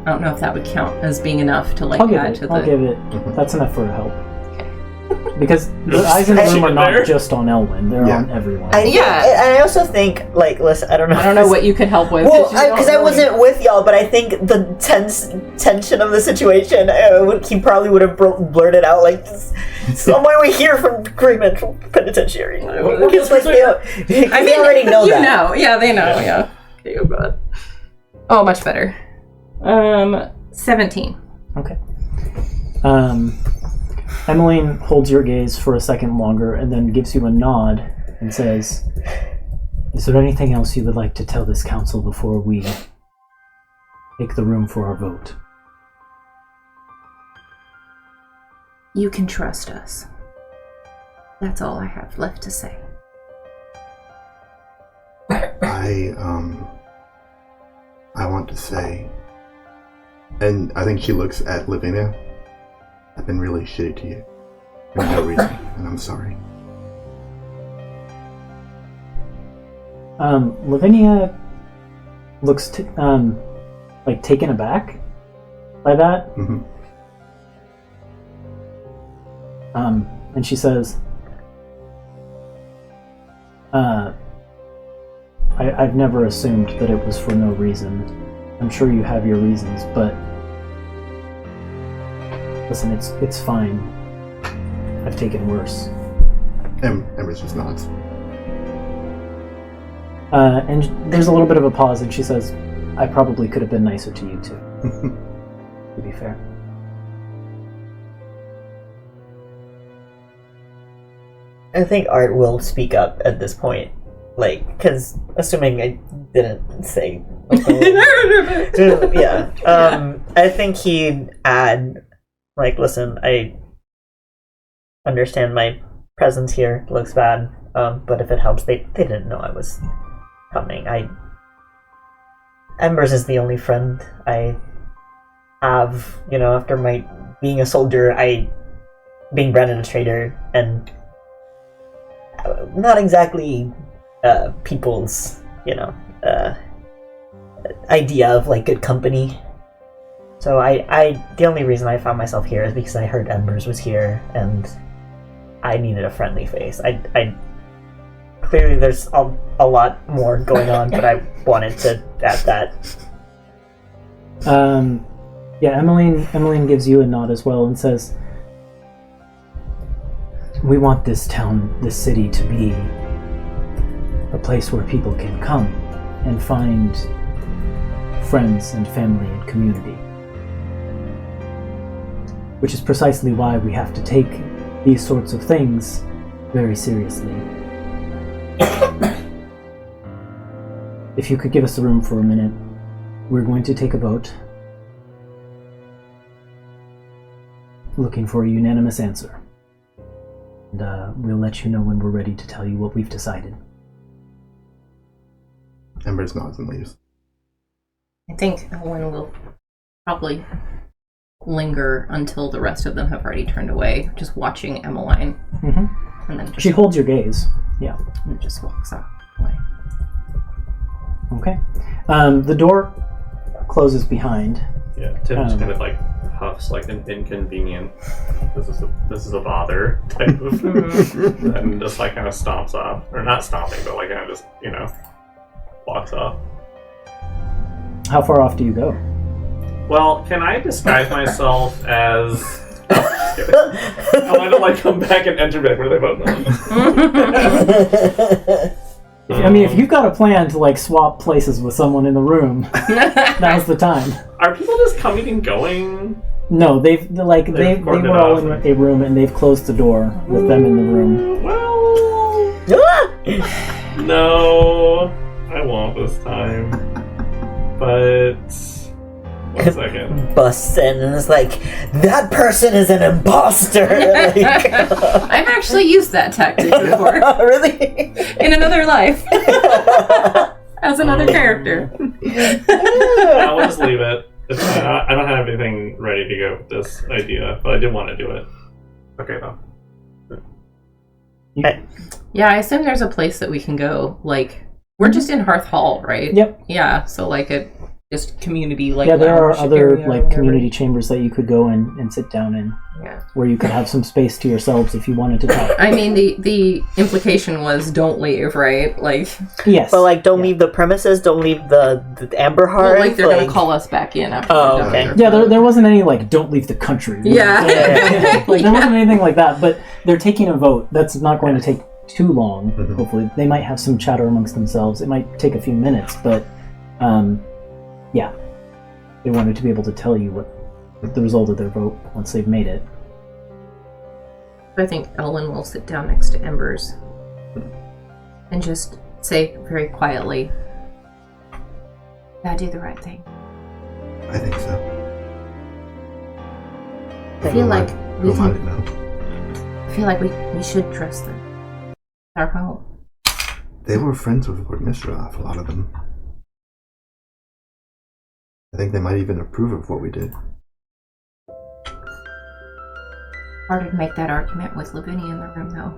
I don't know if that would count as being enough to like I'll give add it. to the. I'll give it. Mhm. That's enough for help. Because the eyes in the room are not just on Elwyn; they're Yeah. on everyone. Yeah. And I also think, like, listen, I don't know. I don't know what you could help with. Well, you don't because I really- wasn't with y'all, but I think the tension of the situation, he probably would have blurted out like, "Someone we hear from Grey Mental Penitentiary." Because like they already know you that. know. Yeah, they know. Yeah. Okay, oh god. Oh, much better. 17. Okay. Emmeline holds your gaze for a second longer and then gives you a nod and says, "Is there anything else you would like to tell this council before we take the room for our vote?" You can trust us. That's all I have left to say. I want to say, and I think she looks at Lavinia. I've been really shitty to you for no reason, and I'm sorry. Lavinia looks like taken aback by that. Mm-hmm. And she says, I've never assumed that it was for no reason. I'm sure you have your reasons, but listen, it's fine. I've taken worse. Embers just nods. And there's a little bit of a pause, and she says, I probably could have been nicer to you too, to be fair. I think Art will speak up at this point. Like, because assuming I didn't say... yeah. I think he'd add, like, listen, I understand my presence here looks bad, but if it helps, they didn't know I was coming. Embers is the only friend I have, after my being a soldier, being bred in a trader, and not exactly people's, idea of, like, good company. So the only reason I found myself here is because I heard Embers was here, and I needed a friendly face. I clearly there's a lot more going on, but I wanted to add that. Yeah, Emmeline gives you a nod as well and says, we want this city to be a place where people can come and find friends and family and community. Which is precisely why we have to take these sorts of things very seriously. If you could give us the room for a minute, we're going to take a vote. Looking for a unanimous answer. And we'll let you know when we're ready to tell you what we've decided. Embers nods and leaves. I think Ellen will probably linger until the rest of them have already turned away, just watching Emmeline. Mm-hmm. And then She holds your gaze. Yeah. And just walks away. Okay. The door closes behind. Yeah, Tim just kind of like huffs like an inconvenient. This is a bother type of, and just like kind of stomps off, or not stomping, but like kind of just walks off. How far off do you go? Well, can I disguise myself as? I want to like come back and enter back. What are they both on? I mean, if you've got a plan to like swap places with someone in the room, now's the time. Are people just coming and going? No, they were all in a room and they've closed the door with them in the room. Well, no, I won't this time. But 1 second. Busts in and is like, that person is an imposter. I've actually used that tactic before. Really? In another life. As another character. I will just leave it. It's fine. I don't have anything ready to go with this idea, but I did want to do it. Okay, though. Yeah, I assume there's a place that we can go. Like, we're just in Hearth Hall, right? Yep. Yeah, so like a just community like. Yeah, there are lounge other area or like whatever. community chambers that you could go in and sit down in. Yeah. Where you could have some space to yourselves if you wanted to talk. I mean, the implication was don't leave, right? Like. Yes. But like, don't leave the premises. Don't leave the Amberhearth. Well, like they're gonna call us back in after. Oh, we're done okay. with our Yeah, vote. there wasn't any like don't leave the country. Yeah. Like, there wasn't anything like that. But they're taking a vote. That's not going to take too long. Mhm. Hopefully, they might have some chatter amongst themselves. It might take a few minutes, but yeah, they wanted to be able to tell you what the result of their vote once they've made it. I think Ellen will sit down next to Embers and just say very quietly, "I do the right thing." I think so. I feel like we Who might can. know? I feel like we should trust them. Our home. They were friends with Lord Mischief, a lot of them. I think they might even approve of what we did. Hard to make that argument with Lavinia in the room, though.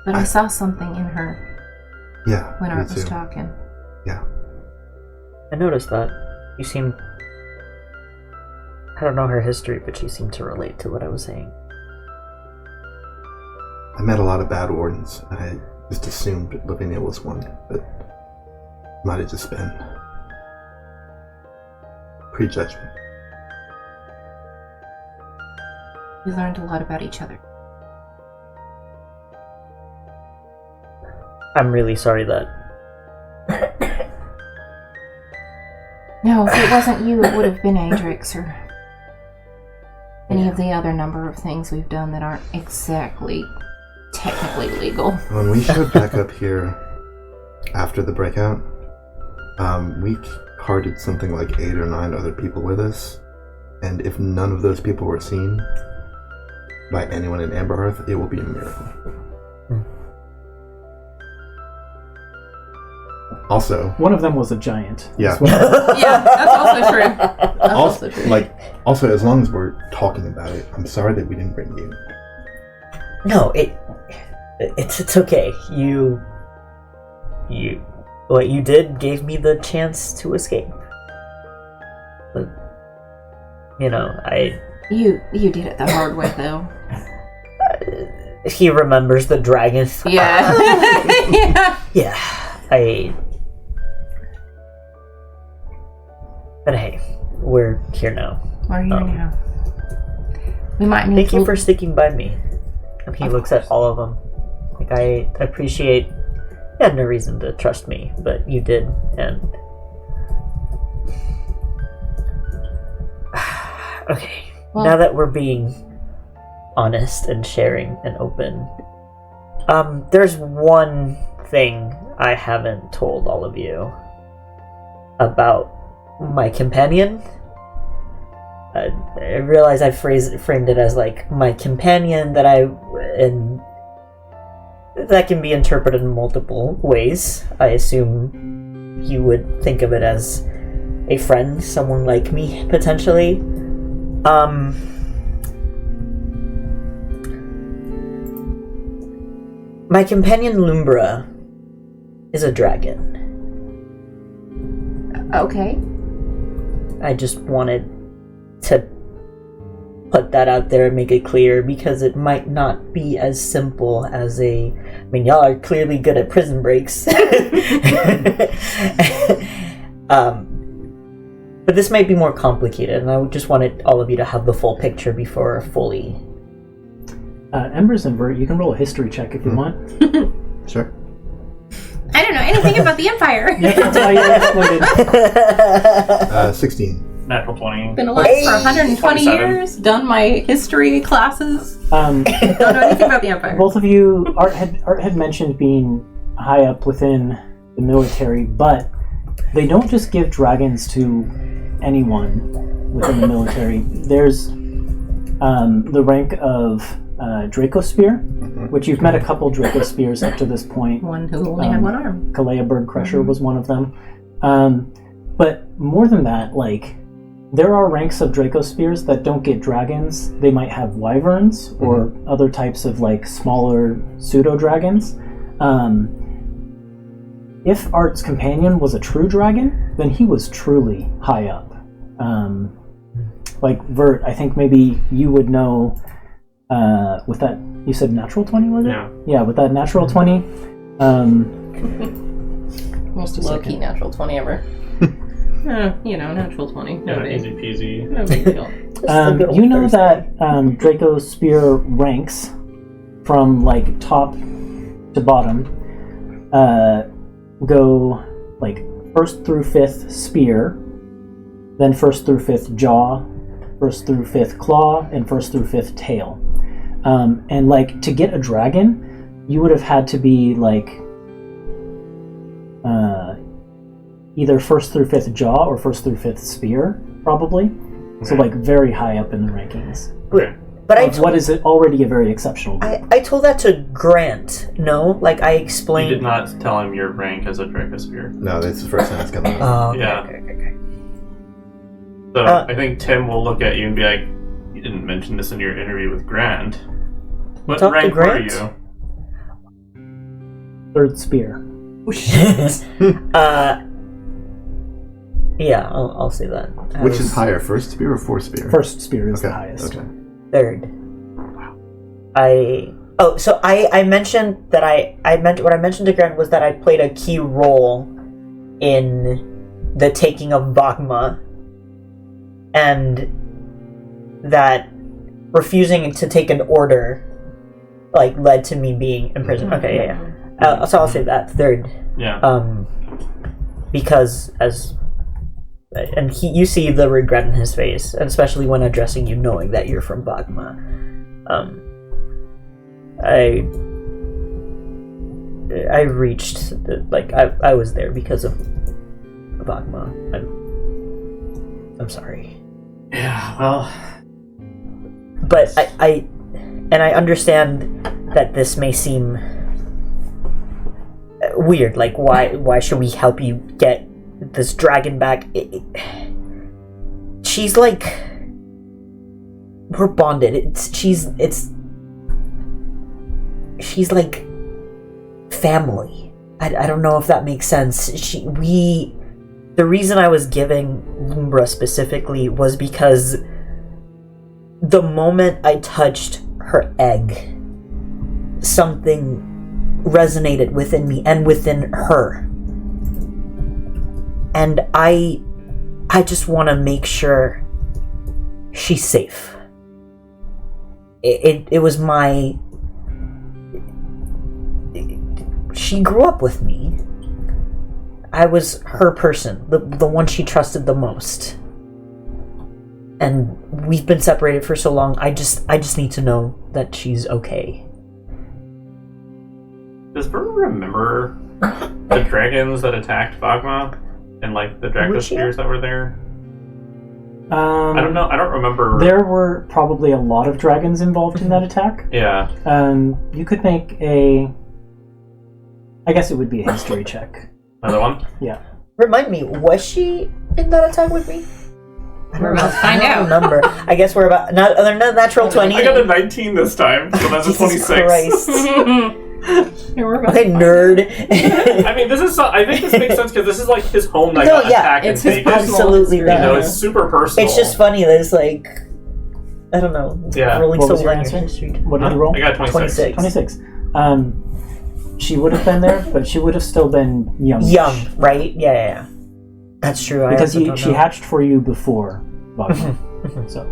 But I saw something in her Yeah, when me Art was too. talking. Yeah. I noticed that. You seem... I don't know her history, but she seemed to relate to what I was saying. I met a lot of bad wardens, and I just assumed that Lavinia was one, but might have just been prejudgment. We learned a lot about each other. I'm really sorry that... No, if it wasn't you, it would have been Adrix or any of the other number of things we've done that aren't exactly technically legal. When we showed back up here after the breakout, we carted something like 8 or 9 other people with us, and if none of those people were seen by anyone in Amberhearth, it will be a miracle. Also, One of them was a giant. Yeah. as well. Yeah, that's also true. That's also true. Also, as long as we're talking about it, I'm sorry that we didn't bring you. No, it's okay. What you did gave me the chance to escape. But, You did it the hard way, though. he remembers the dragon. Yeah. Yeah, But hey, we're here now. We're here now. We might need Thank to... you for sticking by me. And he looks at all of them. I appreciate... You had no reason to trust me, but you did, and... Okay, Well, now that we're being honest and sharing and open, there's one thing I haven't told all of you about my companion. I realize I framed it as like my companion and that can be interpreted in multiple ways. I assume you would think of it as a friend, someone like me, potentially. My companion Lumbra is a dragon. Okay. I just wanted to put that out there and make it clear, because it might not be as simple as y'all are clearly good at prison breaks. But this might be more complicated, and I just wanted all of you to have the full picture before fully. Embers and Vert, you can roll a history check if you want. Sure. I don't know anything about the Empire. Yeah, that's why you're excluded. 16. Natural 20. Been alive for 120 27. years. Done my history classes. Um, Don't know anything about the Empire. both of you, Art had mentioned being high up within the military, but they don't just give dragons to anyone within the military. There's the rank of Draco Spear, which you've met a couple Draco Spears up to this point. One who only had one arm. Kalea Bird Crusher was one of them. But more than that, there are ranks of Draco Spears that don't get dragons. They might have wyverns or other types of smaller pseudo-dragons. If Art's companion was a true dragon, then he was truly high up. Vert, I think maybe you would know with that, you said natural 20, was it? Yeah. Yeah, with that natural 20. Most low-key natural 20 ever. Natural 20. No Yeah, big. easy peasy. No big deal. You know that Draco Spear ranks from top to bottom go 1st through 5th spear, then 1st through 5th jaw, 1st through 5th claw, and 1st through 5th tail. And to get a dragon, you would have had to be either 1st through 5th jaw or 1st through 5th spear, probably. So very high up in the rankings. Okay. But what is it already a very exceptional group. I told that to Grant. No, I explained. You did not tell him your rank as a Dracosphere. No, that's the first time it's coming up. Oh, okay, Yeah. okay. So I think Tim will look at you and be like, "You didn't mention this in your interview with Grant. What Talk to rank were Grant? you?" 3rd spear. Yeah, I'll say that. Which is higher, 1st spear or 4th spear? 1st spear is the Okay, highest. okay. 3rd. I mentioned that what I mentioned to Grant was that I played a key role in the taking of Bagma, and that refusing to take an order led to me being imprisoned. Okay, yeah. So I'll say that 3rd. Yeah. Because as and you see the regret in his face, and especially when addressing you, knowing that you're from Bagma. I reached, I was there because of Bagma. I'm sorry. Yeah, well... But I understand that this may seem weird, like, why should we help you get this dragon back? She's like... We're bonded. She's like... family. I don't know if that makes sense. The reason I was giving Lumbra specifically was because the moment I touched her egg, something resonated within me and within her. And I just want to make sure she's safe. It was my... She grew up with me. I was her person, the one she trusted the most. And we've been separated for so long, I just need to know that she's okay. Does Bert remember the dragons that attacked Bagma? And, like, the Dracospears that were there? I don't know. I don't remember. There were probably a lot of dragons involved in that attack. Yeah. You could make a... I guess it would be a history check. Another one? Yeah. Remind me, was she in that attack with me? We're about to find out. Remember. I guess we're about... Another natural 20. I got a 19 this time, so that's a 26. Christ. Okay, nerd. I mean, I think this makes sense because this is like his home that No, got yeah, attacked and it's his taken. Absolutely You not. know, it's super personal. It's just funny that it's like... I don't know. Yeah. Rolling What so was your well in answer? history. What did you roll? I got 26. 26. She would have been there, but she would have still been young. Young, right? Yeah. That's true. Because she she hatched for you before Bagma. So,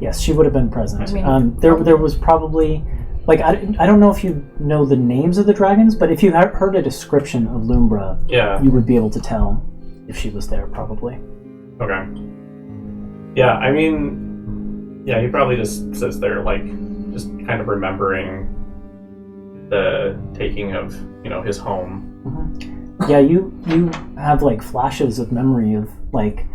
yes, she would have been present. I mean, there was probably... Like, I don't know if you know the names of the dragons, but if you heard a description of Lumbra, Yeah. you would be able to tell if she was there, probably. Okay. Yeah, I mean, yeah, he probably just sits there, like, just kind of remembering the taking of, his home. Mm-hmm. Yeah, you have, like, flashes of memory of, like,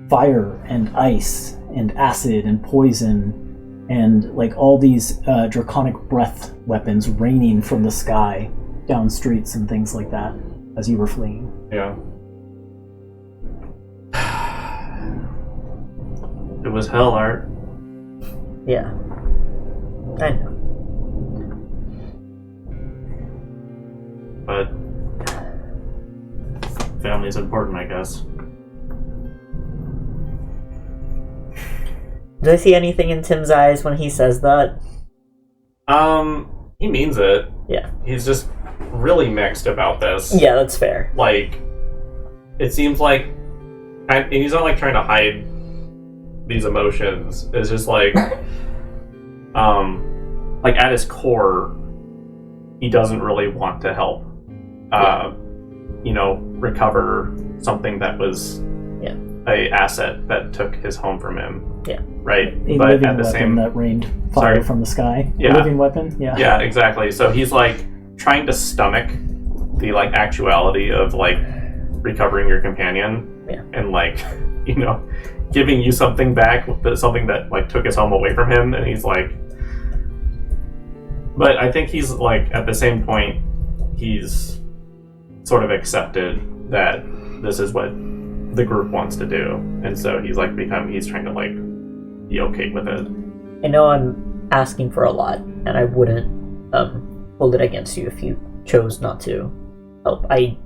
fire and ice and acid and poison and, like, all these draconic breath weapons raining from the sky down streets and things like that as you were fleeing. Yeah. It was hell, Art. Yeah. I know. But family's important, I guess. Do I see anything in Tim's eyes when he says that? He means it. Yeah. He's just really mixed about this. Yeah, that's fair. Like, it seems like, and he's not like trying to hide these emotions. It's just like, like at his core, he doesn't really want to help, recover something that was a asset that took his home from him. Yeah. Right? A but living at the weapon same that rained fire from the sky. Yeah. A living weapon? Yeah. Yeah, exactly. So he's like trying to stomach the like actuality of like recovering your companion and like, giving you something back, something that like took his home away from him, and he's like, but I think he's like at the same point he's sort of accepted that this is what the group wants to do, and so he's trying to like be okay with it. I know I'm asking for a lot, and I wouldn't hold it against you if you chose not to help. I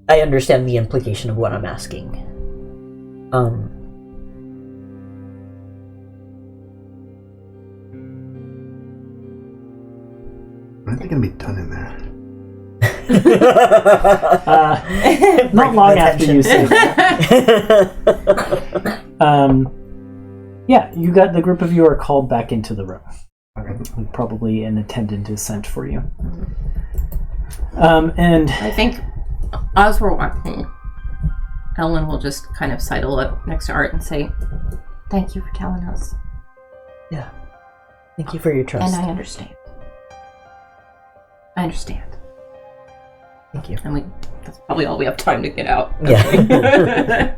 understand the implication of what I'm asking. When are they going to be done in there? Not long after you say that. Yeah, you got the group of you are called back into the room. Probably an attendant is sent for you. And I think as we're walking, Ellen will just kind of sidle up next to Art and say, "Thank you for telling us." Yeah. Thank you for your trust. And I understand. I understand. Thank you. And that's probably all we have time to get out. Yeah.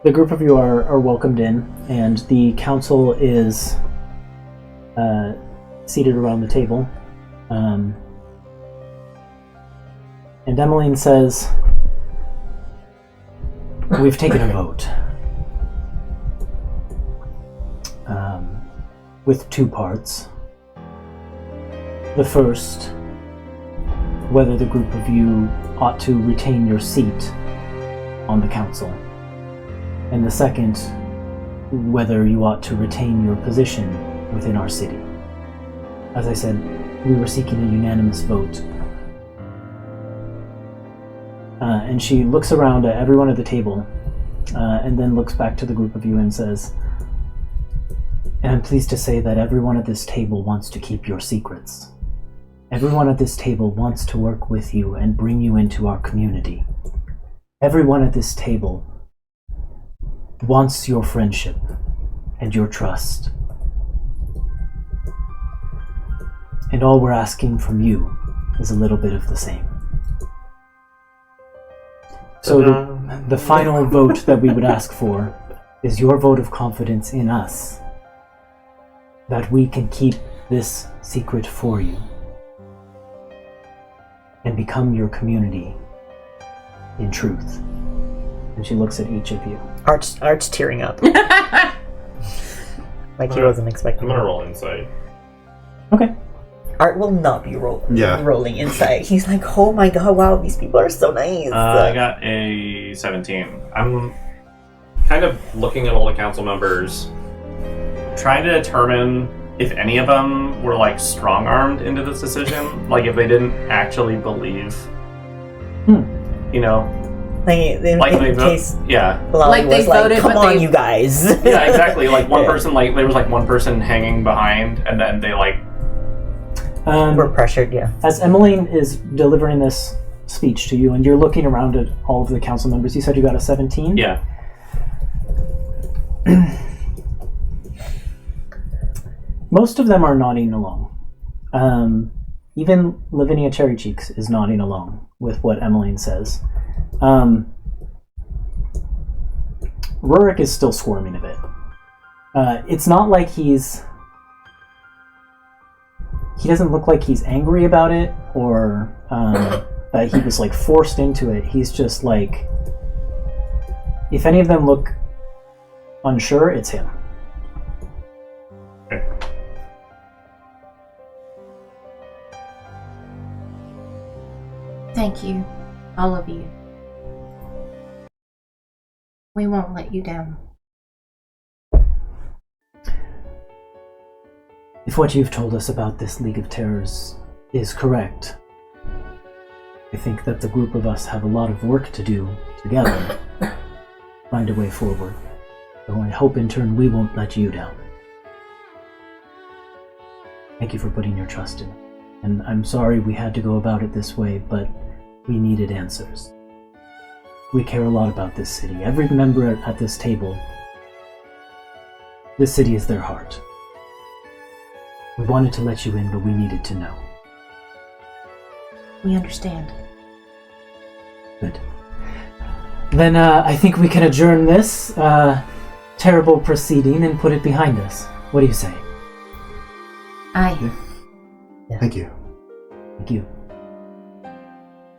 The group of you are welcomed in, and the council is seated around the table. And Emmeline says, "We've taken a vote with two parts. The first, whether the group of you ought to retain your seat on the council. And the second, whether you ought to retain your position within our city. As I said, we were seeking a unanimous vote." And she looks around at everyone at the table, and then looks back to the group of you and says, "And I'm pleased to say that everyone at this table wants to keep your secrets. Everyone at this table wants to work with you and bring you into our community. Everyone at this table wants your friendship and your trust. And all we're asking from you is a little bit of the same." So the final vote that we would ask for is your vote of confidence in us, that we can keep this secret for you and become your community in truth. And she looks at each of you. Art's tearing up. Like he wasn't expecting I'm gonna that. roll insight. Okay. Art will not be Yeah. rolling inside. He's like, oh my god, wow, these people are so nice. I got a 17. I'm kind of looking at all the council members, trying to determine if any of them were like strong-armed into this decision, like if they didn't actually believe, you know, like in they case yeah, Lolly Like they was like, voted, come but on, they- you guys. yeah, exactly. Like one Yeah. person, like there was like one person hanging behind, and then they like We're pressured, yeah. As Emmeline is delivering this speech to you, and you're looking around at all of the council members, you said you got a 17? yeah. Most of them are nodding along. Even Lavinia Cherry Cheeks is nodding along with what Emmeline says. Rurik is still squirming a bit. It's not like he doesn't look like he's angry about it, or that he was like forced into it. He's just like, if any of them look unsure, it's him. Okay. Thank you, all of you. We won't let you down. If what you've told us about this League of Terrors is correct, I think that the group of us have a lot of work to do together, find a way forward. So I hope in turn we won't let you down. Thank you for putting your trust in it. And I'm sorry we had to go about it this way, but we needed answers. We care a lot about this city. Every member at this table, this city is their heart. We wanted to let you in, but we needed to know. We understand. Good. Then I think we can adjourn this terrible proceeding and put it behind us. What do you say? Aye. Thank you. Thank you.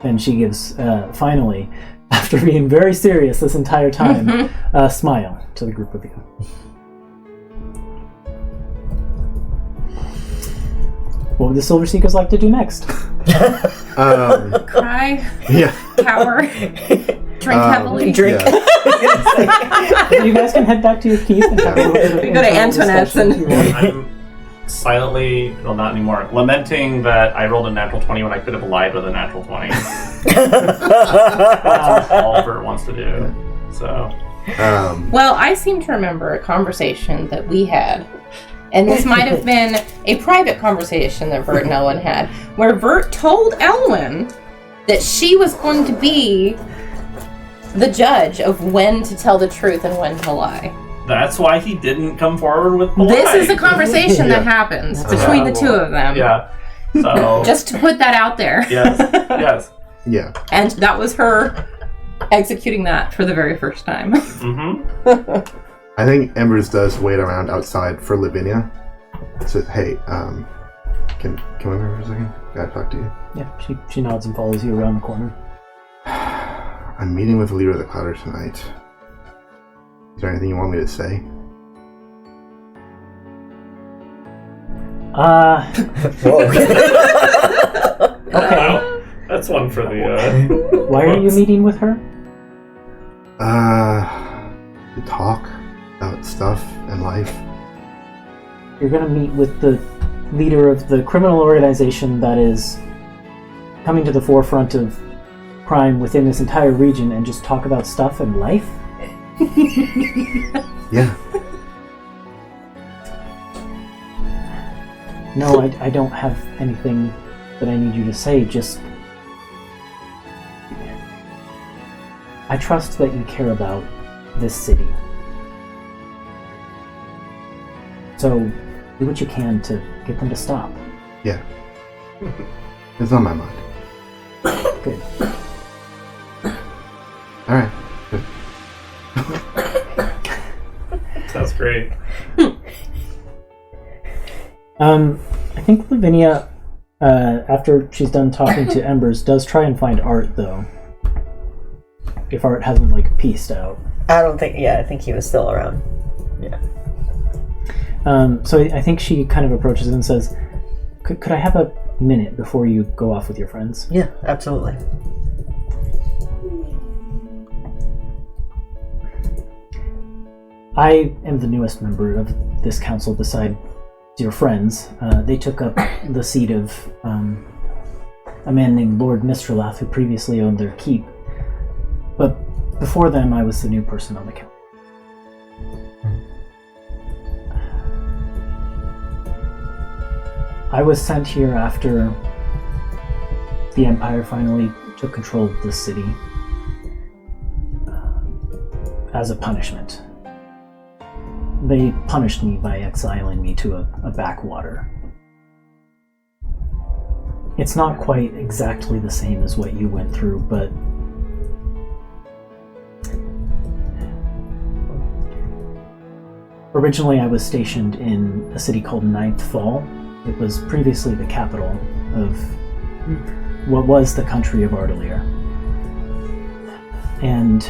And she gives, finally, after being very serious this entire time, a smile to the group of you. What would the Silver Seekers like to do next? Cry, Yeah. cower, drink heavily. Drink. Yeah. You guys can head back to your keep and have a little bit of We go to internal Antoinette's discussion if you want. I'm silently, well, not anymore, lamenting that I rolled a natural 20 when I could have lied with a natural 20. That's all Bert wants to do. So, Well, I seem to remember a conversation that we had, and this might have been a private conversation that Vert and Elwyn had, where Vert told Elwyn that she was going to be the judge of when to tell the truth and when to lie. That's why he didn't come forward with the This lie. is the conversation that happens between the two of them. Yeah. So Just to put that out there. Yes. Yeah. And that was her executing that for the very first time. Mm-hmm. I think Embers does wait around outside for Lavinia. Says, "Hey, can we move for a second? Gotta talk to you." Yeah, she nods and follows you around the corner. I'm meeting with the leader of the Clouders tonight. Is there anything you want me to say? Okay. That's one for the. Why are you meeting with her? To talk about stuff and life. You're gonna meet with the leader of the criminal organization that is coming to the forefront of crime within this entire region and just talk about stuff and life? Yeah. No, I don't have anything that I need you to say, just... I trust that you care about this city. So, do what you can to get them to stop. Yeah. It's on my mind. Good. Alright. Sounds great. I think Lavinia, after she's done talking to Embers, does try and find Art, though. If Art hasn't, pieced out. I don't think. Yeah, I think he was still around. Yeah. So I think she kind of approaches and says, could I have a minute before you go off with your friends? Yeah, absolutely. I am the newest member of this council beside your friends. They took up the seat of a man named Lord Mistralath, who previously owned their keep. But before them, I was the new person on the council. I was sent here after the Empire finally took control of this city as a punishment. They punished me by exiling me to a backwater. It's not quite exactly the same as what you went through, but originally I was stationed in a city called Ninth Fall. It was previously the capital of what was the country of Ardalier. And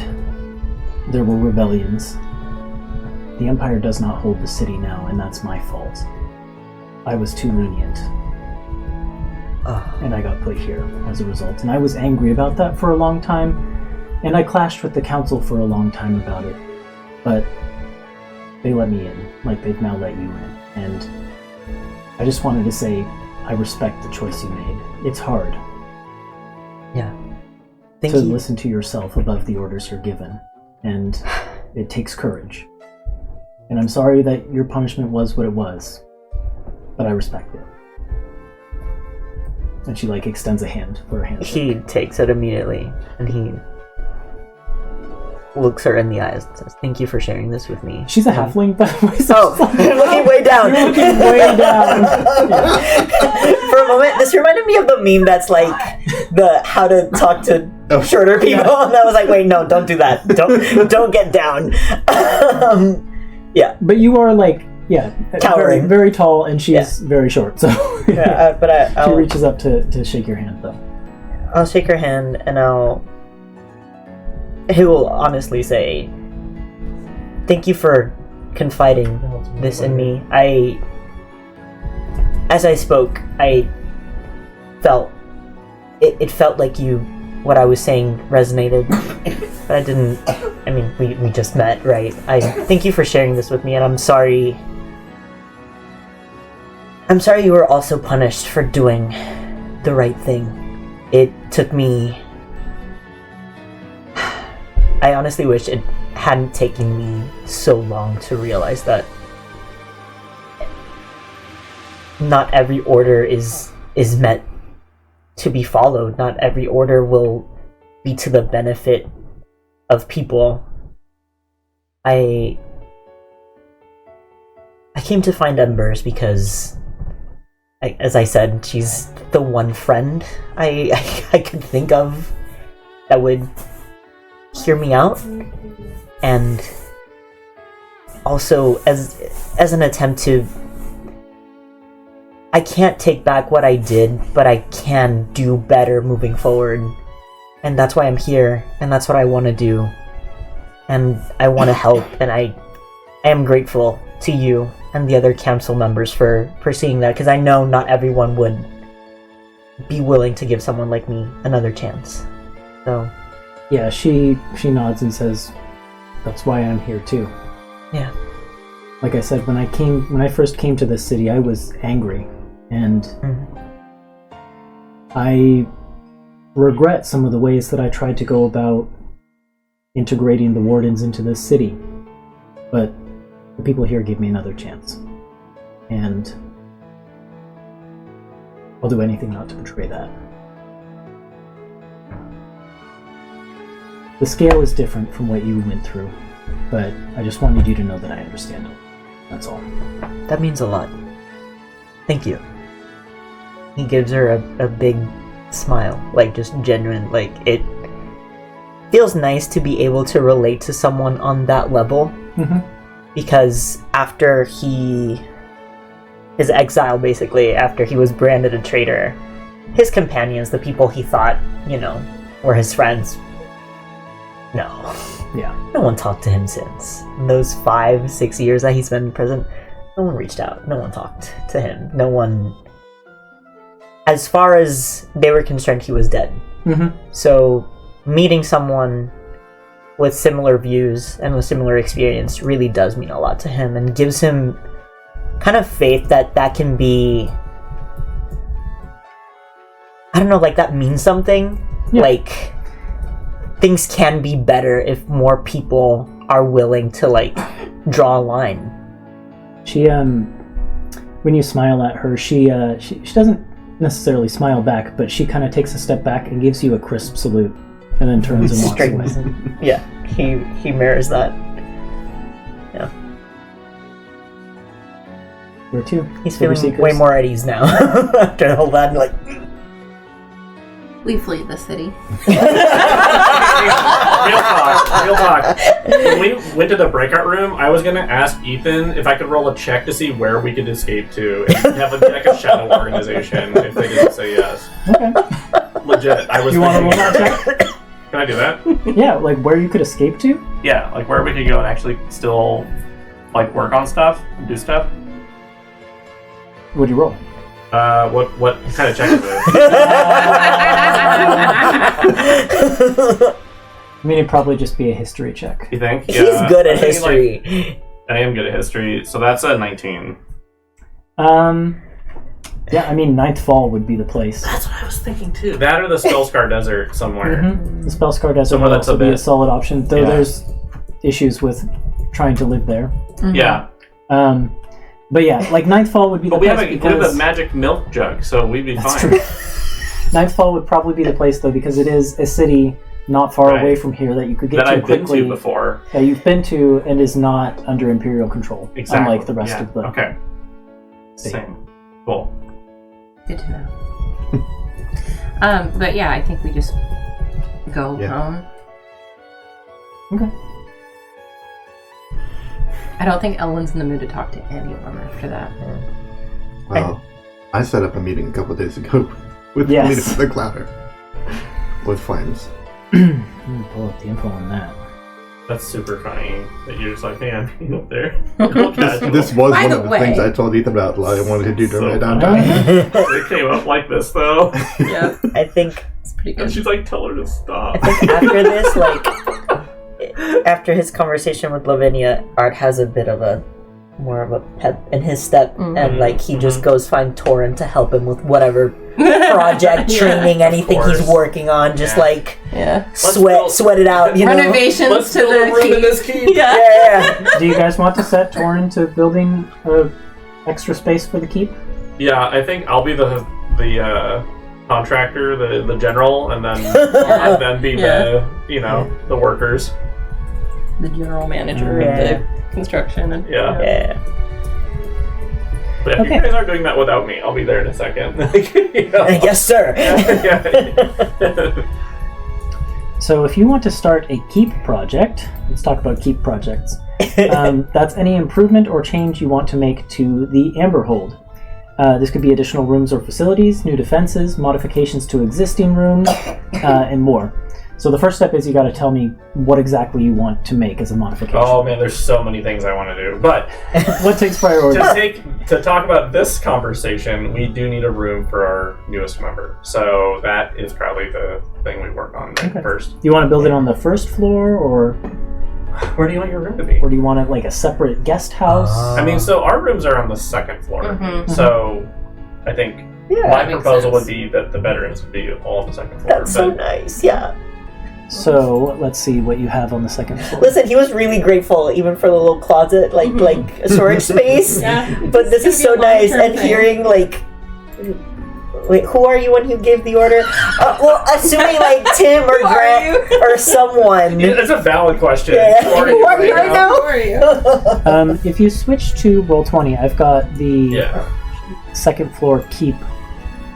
there were rebellions. The Empire does not hold the city now, and that's my fault. I was too lenient. And I got put here as a result. And I was angry about that for a long time, and I clashed with the council for a long time about it. But they let me in, like they've now let you in. And I just wanted to say, I respect the choice you made. It's hard. Yeah. To listen to yourself above the orders you're given. And it takes courage. And I'm sorry that your punishment was what it was. But I respect it. And she extends a hand for a handshake. He takes it immediately, and he looks her in the eyes and says, "Thank you for sharing this with me." She's a halfling, by the way. So you're looking way down. You're looking way down. For a moment, this reminded me of the meme that's the how to talk to shorter people, and I was like, "Wait, no, don't do that. Don't get down." Yeah. But you are towering, very, very tall, and she's very short. So but she reaches up to shake your hand, though. I'll shake her hand, and he will honestly say, "Thank you for confiding this in me. As I spoke, I felt it felt like what I was saying resonated, but I didn't. I mean, we just met, right? I thank you for sharing this with me, and I'm sorry. I'm sorry you were also punished for doing the right thing. It took me. I honestly wish it hadn't taken me so long to realize that not every order is met to be followed. Not every order will be to the benefit of people. I came to find Embers because, as I said, she's the one friend I could think of that would hear me out, and also as an attempt to. I can't take back what I did, but I can do better moving forward, and that's why I'm here, and that's what I want to do, and I want to help, and I am grateful to you and the other council members for seeing that, because I know not everyone would be willing to give someone like me another chance. So Yeah, she nods and says, "That's why I'm here too." yeah. Like I said, when I first came to this city, I was angry, and I regret some of the ways that I tried to go about integrating the wardens into this city. But the people here gave me another chance, and I'll do anything not to betray that. The scale is different from what you went through, but I just wanted you to know that I understand it. That's all. That means a lot. Thank you. He gives her a big smile, like just genuine, like it feels nice to be able to relate to someone on that level. Because after his exile, basically, after he was branded a traitor, his companions, the people he thought, were his friends, no one talked to him since. In those 5-6 years that he spent in prison, no one reached out. No one talked to him. No one... As far as they were concerned, he was dead. So, meeting someone with similar views and with similar experience really does mean a lot to him, and gives him kind of faith that can be... I don't know, like, that means something. Yeah. Like... Things can be better if more people are willing to, like, draw a line. She, when you smile at her, she doesn't necessarily smile back, but she kind of takes a step back and gives you a crisp salute, and then turns and walks away. Yeah, he mirrors that. Yeah. Where to? He's Silver feeling Seekers? way more at ease now after all that, like... We flee the city. Real talk. When we went to the breakout room, I was gonna ask Ethan if I could roll a check to see where we could escape to, and have a deck of shadow organization if they didn't say yes. Okay. Legit. I was. You want to roll that check? Can I do that? Yeah, like where you could escape to? Yeah, like where we could go and actually still, like, work on stuff, and do stuff. What'd you roll? What kind of check is it? I mean, it'd probably just be a history check. You think? He's Yeah, good at I think, history. like, I am good at history, so that's a 19. Yeah, I mean, Ninth Fall would be the place. That's what I was thinking too. That or the Spellscar Desert somewhere. The Spellscar Desert Somewhere would that's also a be a bit- solid option, though Yeah. there's issues with trying to live there. Yeah, But yeah, like Ninth Fall would be the but we have place a because... magic milk jug, so we'd be That's fine. true. Ninth Fall would probably be the place, though, because it is a city not far Right. away from here that you could get That to I've been quickly. to before. Yeah, you've been to and is not under Imperial control, Exactly. unlike the rest Yeah. of the Okay. state. Same. Cool. Good to know. But yeah, I think we just go Yeah. home. Okay. I don't think Ellen's in the mood to talk to anyone after that. Well, I set up a meeting a couple of days ago with Yes. the leader of the Clouder. With Flames. Let me pull up the info on that. That's super funny that you're just like, hey, I'm meeting up there. This was By one the of the way- things I told Ethan about that I wanted to do during my So downtime. It came up like this though. Yeah, I think it's pretty And good. she's like, tell her to stop. I think after this, like, after his conversation with Lavinia, Art has a bit of a more of a pep in his step, and like he just goes find Torin to help him with whatever project, training, anything he's course. working on. Just Yeah. like Yeah. sweat it out, you know. Renovations Let's to build a the room in keep. this keep. Yeah. Yeah. Do you guys want to set Torin to building extra space for the keep? Yeah, I think I'll be the contractor, the general, and then have them be the workers. The general manager of the construction. And, Yeah. But if you guys are doing that without me, I'll be there in a second. Yes, sir. So if you want to start a keep project, let's talk about keep projects. That's any improvement or change you want to make to the Amberhold. This could be additional rooms or facilities, new defenses, modifications to existing rooms, and more. So the first step is you got to tell me what exactly you want to make as a modification. Oh man, there's so many things I want to do. But what takes priority? to talk about this conversation, we do need a room for our newest member. So that is probably the thing we work on first. Do you want to build it on the first floor, or where do you want your room to be? Or do you want it like a separate guest house? I mean, so our rooms are on the second floor. Mhm. So I think my proposal would be that the bedrooms would be all on the second floor. That's so nice, yeah. So let's see what you have on the second floor. Listen, he was really grateful even for the little closet, like a storage space. Yeah. But this is so nice, and hearing like, wait, who are you when you gave the order? Well, assuming like Tim or Grant or someone. Yeah, that's a valid question. Yeah. Who are Who are you right right now? Who are you? If you switch to Roll20, I've got the second floor keep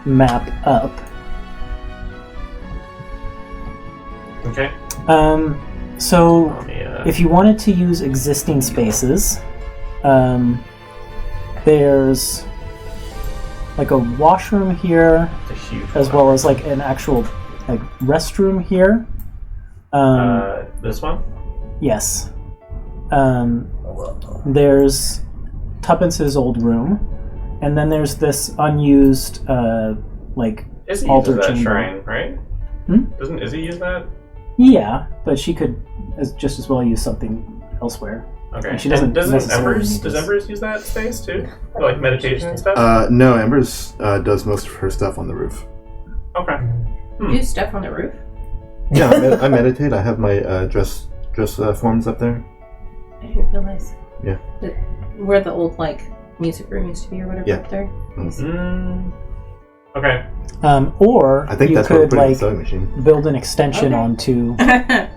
map up. Okay. So if you wanted to use existing spaces, there's like a washroom here, It's a huge as well as like an actual like restroom here. This one? Yes. There's Tuppence's old room, and then there's this unused like Izzy altar uses that chamber. shrine, right? Doesn't Izzy use that? Yeah, but she could just as well use something elsewhere. Okay. And she doesn't Does necessarily need this. Embers use that space too? For, like meditation and stuff? No, Embers does most of her stuff on the roof. Okay. You do stuff on the roof? Yeah, I meditate. I have my dress forms up there. I didn't realize. Yeah. Where the old like music room used to be or whatever up there. Okay. Or I think you that's what we're could putting in the like sewing machine. build an extension onto I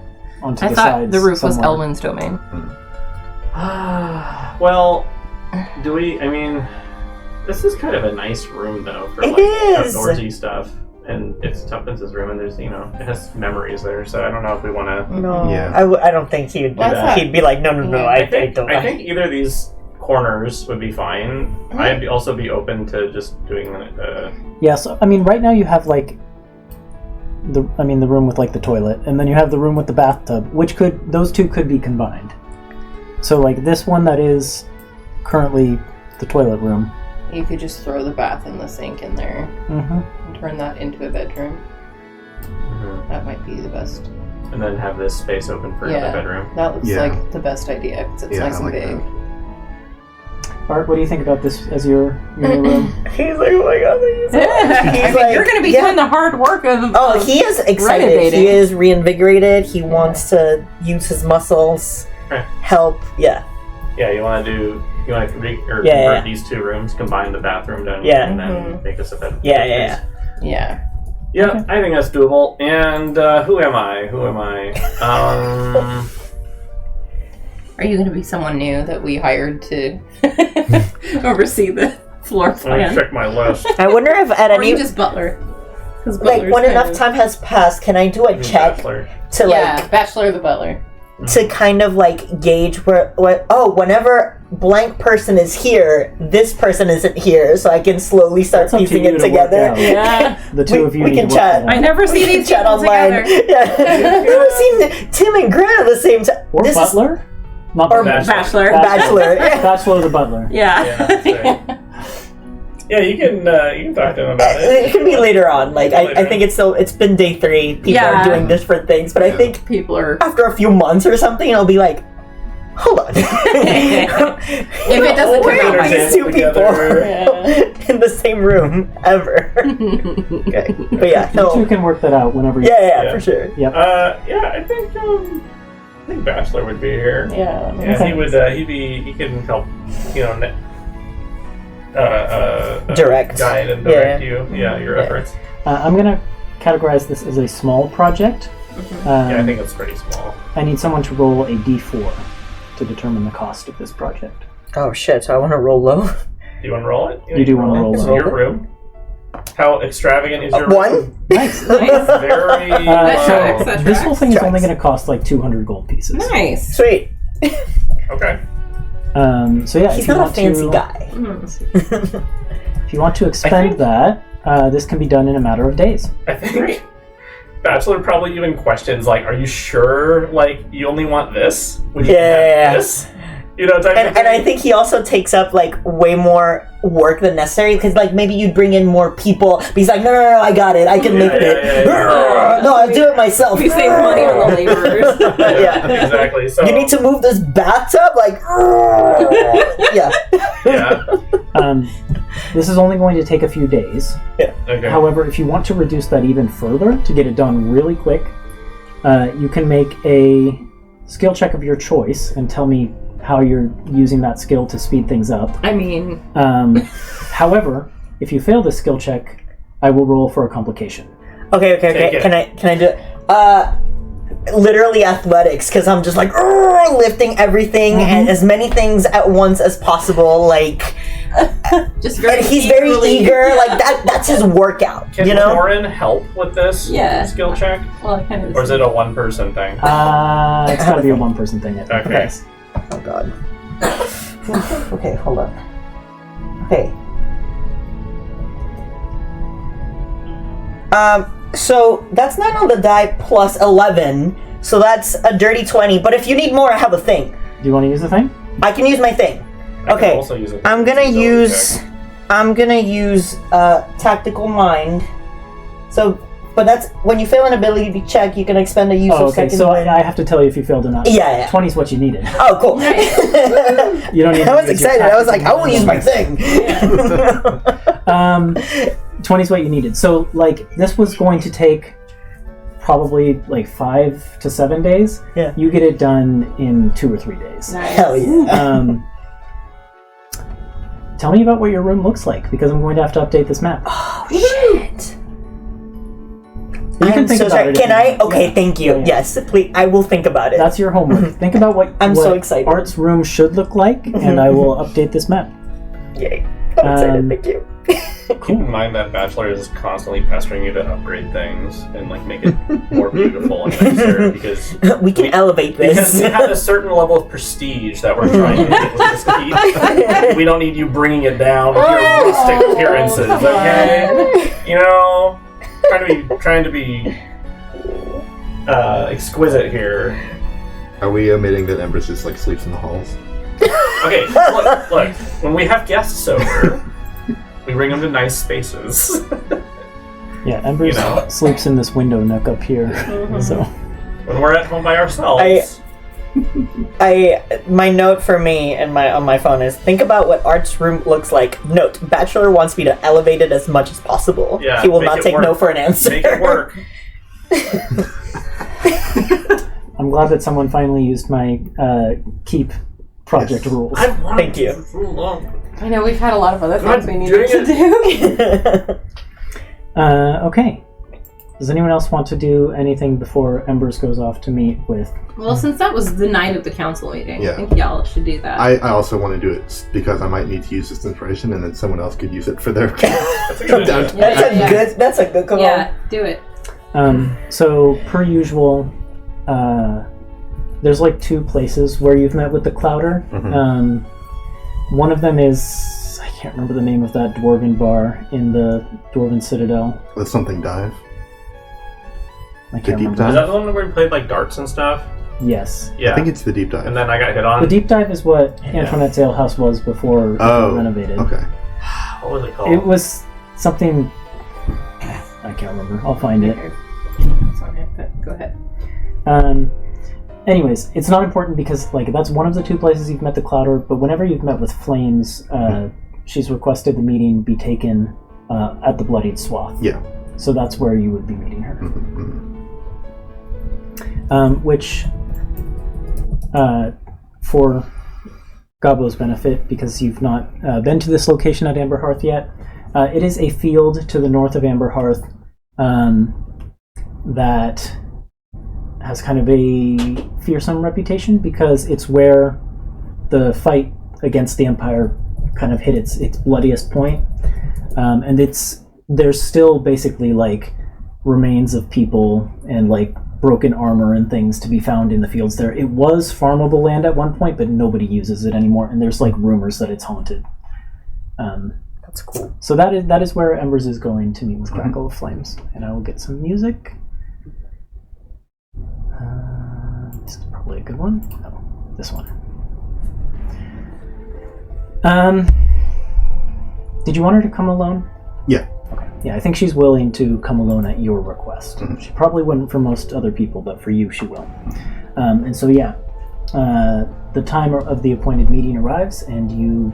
the thought sides. the roof was somewhere. Elwyn's domain. Well, do we? I mean, this is kind of a nice room though for It like is! outdoorsy stuff, and it's Tuppence's room, and there's it has memories there. So I don't know if we want to. No, Yeah. I don't think he would do That's that. not- He'd be like, no, I think don't. I think either of these corners would be fine. I'd also be open to just doing Yeah, so I mean, right now you have like the room with like the toilet, and then you have the room with the bathtub, which those two could be combined. So like this one that is currently the toilet room. You could just throw the bath and the sink in there and turn that into a bedroom. That might be the best. and then have this space open for another bedroom. That looks Yeah. like the best idea because it's nice I and like big. that. Art, what do you think about this as your new room? He's like, oh my god, I mean, you're going to be doing the hard work of. Oh, he is excited. renovating. He is reinvigorated. He wants to use his muscles, Okay. help. Yeah. Yeah, you want to convert Yeah. these two rooms, combine the bathroom down Yeah. here, and then make us a bed. Yeah. Yeah. Yeah, I think that's doable. And who am I? Are you going to be someone new that we hired to oversee the floor Let me plan? check my list. I wonder if at Or are you any just butler? 'Cause like butler's when kind enough of- time has passed, can I do a check Bachelor. to Yeah, bachelor the butler. to kind of like gauge whenever blank person is here, this person isn't here, so I can slowly start It's up to piecing you it to work together. out. Yeah. The two of you we need can to work chat. that I out. never see We can these chat people online. together. Yeah. We've never seen Tim and Grant at the same time. Or This is- butler? Not Or butler. Bachelor. Bachelor. Bachelor the butler. Yeah. Yeah, that's right. Yeah, you can talk to him about It it. can be later on. Like I Later. think it's been day 3. People Yeah. are doing different things, but I think People are. after a few months or something, I'll be like, hold on. If it doesn't Where come are out these two people Yeah. in the same room ever? Okay, but yeah, You two no, can work that out whenever you yeah, for sure. Yep. Yeah, I think Bachelor would be here. Yeah. Yeah, Okay. he would. He can help. Direct. guide and Yeah. direct you. Yeah, your efforts. I'm going to categorize this as a small project. Yeah, I think it's pretty small. I need someone to roll a d4 to determine the cost of this project. Oh shit! So I want to roll low. Do you want to roll it? You do want to roll Is low. it your room? How extravagant is your One. room? Nice. Very So Tracks. this whole thing is only Tracks. going to cost like 200 gold pieces. Nice. Sweet. Okay. So yeah, He's if you not a want fancy to, guy. if you want to expend that, this can be done in a matter of days. I think Bachelor probably even questions, like, are you sure, like, you only want this? When you can Yeah. have this? You know, type of And I think he also takes up like way more work than necessary because like maybe you'd bring in more people. But he's like, no, I got it. I can make it. yeah. No, I'll do it myself. You save money on the laborers. Yeah. Exactly. So You need to move this bathtub, like, yeah. Yeah. This is only going to take a few days. Okay. However, if you want to reduce that even further to get it done really quick, you can make a skill check of your choice and tell me how you're using that skill to speed things up. I mean, However, if you fail this skill check, I will roll for a complication. Okay. Take it. Can I do it? Literally athletics, because I'm just like lifting everything and as many things at once as possible. Like, just very. and he's very eagerly- eager. Like that's his workout. Can You know. Lauren help with this skill check? Well, I kind of. Or is it a one-person thing? It's got to be a one-person thing, I think. Okay. Oh god. Okay, hold on. Okay. So that's 9 on the die plus 11, so that's a dirty 20. But if you need more, I have a thing. Do you want to use the thing? I can use my thing. I can Okay. also use it. I'm gonna Ability use tactical mind. So, but that's when you fail an ability check, you can expend a use Oh, of okay. second So wind. I have to tell you if you failed or not. Yeah. 20 is what you needed. Oh, cool. You don't need. I was excited. I was like, I will use my thing. 20 is what you needed. So, like, this was going to take probably like 5 to 7 days. Yeah. You get it done in 2 or 3 days. Nice. Hell yeah. Tell me about what your room looks like, because I'm going to have to update this map. Oh shit. You can think about it. Can I? Okay, Yeah. thank you. Yeah. Yes, please. I will think about it. That's your homework. Think about what I'm what so excited. Art's room should look like, and I will update this map. Yay. I'm excited. Um, Thank you. Keep in mind that Bachelor is constantly pestering you to upgrade things and like make it more beautiful and nicer because We can elevate because this. we have a certain level of prestige that we're trying to get with this keep. We don't need you bringing it down with your rustic appearances, okay? You know, trying to be exquisite here. Are we omitting that Embers just like sleeps in the halls? Okay, look. When we have guests over, we bring them to nice spaces. Yeah, Embers You know? sleeps in this window nook up here. So When we're at home by ourselves. My note for me and on my phone is think about what Art's room looks like. Note: Bachelor wants me to elevate it as much as possible. Yeah, he will make not it take work. no for an answer. Make it work. I'm glad that someone finally used my keep project rules. I've wanted Thank you. to for so long. I know we've had a lot of other things we I'm needed to doing do. Okay. Does anyone else want to do anything before Embers goes off to meet with? Well, since that was the night of the council meeting, Yeah. I think y'all should do that. I also want to do it because I might need to use this inspiration, and then someone else could use it for their. That's a good idea. That's a good call. Yeah, do it. So per usual, there's like 2 places where you've met with the Clouder. Mhm. One of them is, I can't remember the name of that dwarven bar in the Dwarven Citadel. Let something dive. I can't deep remember. dive? Is that the one where we played like darts and stuff? Yes. Yeah. I think it's the deep dive. And then I got hit on. The deep dive is what Antoinette's Ale House was before it was renovated. Okay. What was it called? It was something, I can't remember. I'll find it. That's okay, but go ahead. Anyways, it's not important because like that's one of the 2 places you've met the Clouder, but whenever you've met with Flames, she's requested the meeting be taken at the Bloodied Swath. Yeah. So that's where you would be meeting her. Which, for Gobbo's benefit, because you've not been to this location at Amberhearth yet, it is a field to the north of Amberhearth that has kind of a fearsome reputation because it's where the fight against the Empire kind of hit its bloodiest point. And there's still basically like remains of people and like broken armor and things to be found in the fields there. It was farmable land at one point, but nobody uses it anymore, and there's like rumors that it's haunted. That's cool. So that is where Embers is going to meet with Crackle of Flames, and I will get some music. This is probably a good one. No, this one. Did you want her to come alone? Yeah. Okay. Yeah, I think she's willing to come alone at your request. Mm-hmm. She probably wouldn't for most other people, but for you, she will. And so, yeah, the time of the appointed meeting arrives, and you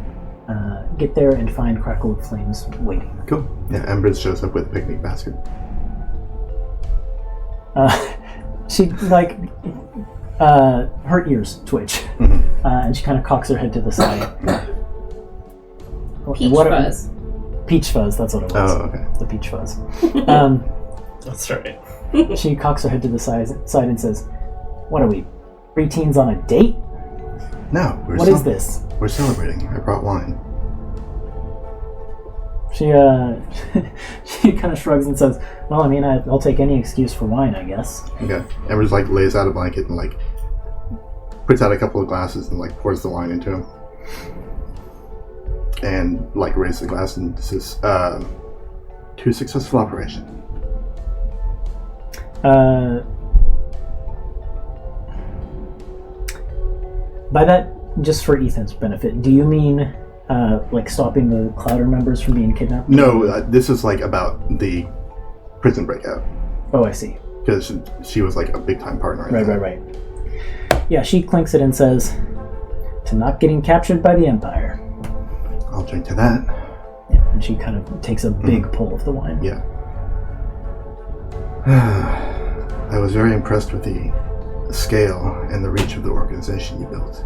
get there and find Crackle of Flames waiting. Cool. Yeah, Embers shows up with a picnic basket. She, like, her ears twitch, and she kind of cocks her head to the side. Peach fuzz. Peach fuzz, that's what it was. Oh, okay. The peach fuzz. That's right. She cocks her head to the side and says, "What are we, preteens on a date? No, What is this?" We're celebrating. I brought wine. She she kind of shrugs and says, "Well, I mean, I'll take any excuse for wine, I guess." Okay. Embers like lays out a blanket and like puts out a couple of glasses and like pours the wine into them. And like raises the glass and says, "To successful operation." By that, just for Ethan's benefit, do you mean like stopping the Clouder members from being kidnapped? No, this is like about the prison breakout. Oh, I see. Because she was like a big time partner. Right. Yeah, she clinks it and says, "To not getting captured by the Empire." I'll drink to that. Yeah, and she kind of takes a big pull of the wine. Yeah. I was very impressed with the scale and the reach of the organization you built.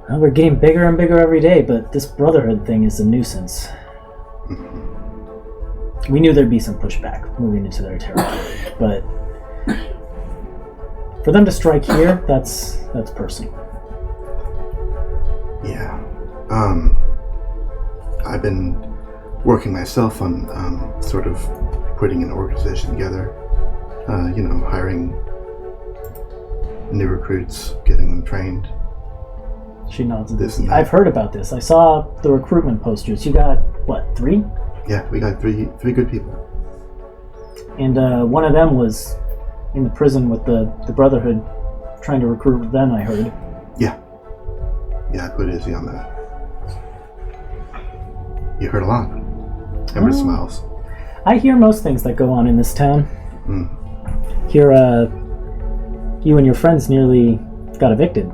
Well, we're getting bigger and bigger every day, but this Brotherhood thing is a nuisance. We knew there'd be some pushback moving into their territory, but for them to strike here, that's personal. Yeah. I've been working myself on sort of putting an organization together. Hiring new recruits, getting them trained. She nods. This and that. I've heard about this. I saw the recruitment posters. You got, what, 3? Yeah, we got three good people. And one of them was in the prison with the Brotherhood, trying to recruit them, I heard. Yeah, I put Izzy on that. You heard a lot. Ember smiles. I hear most things that go on in this town. Hear, you and your friends nearly got evicted.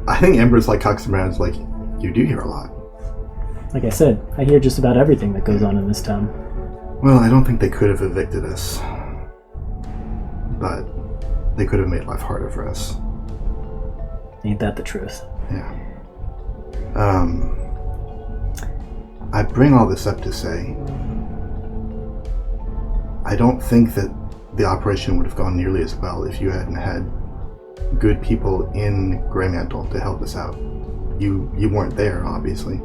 I think Ember's like cocks around like, you do hear a lot. Like I said, I hear just about everything that goes on in this town. Well, I don't think they could have evicted us. But they could have made life harder for us. Ain't that the truth? Yeah. I bring all this up to say, I don't think that the operation would have gone nearly as well if you hadn't had good people in Greymantle to help us out. You weren't there, obviously.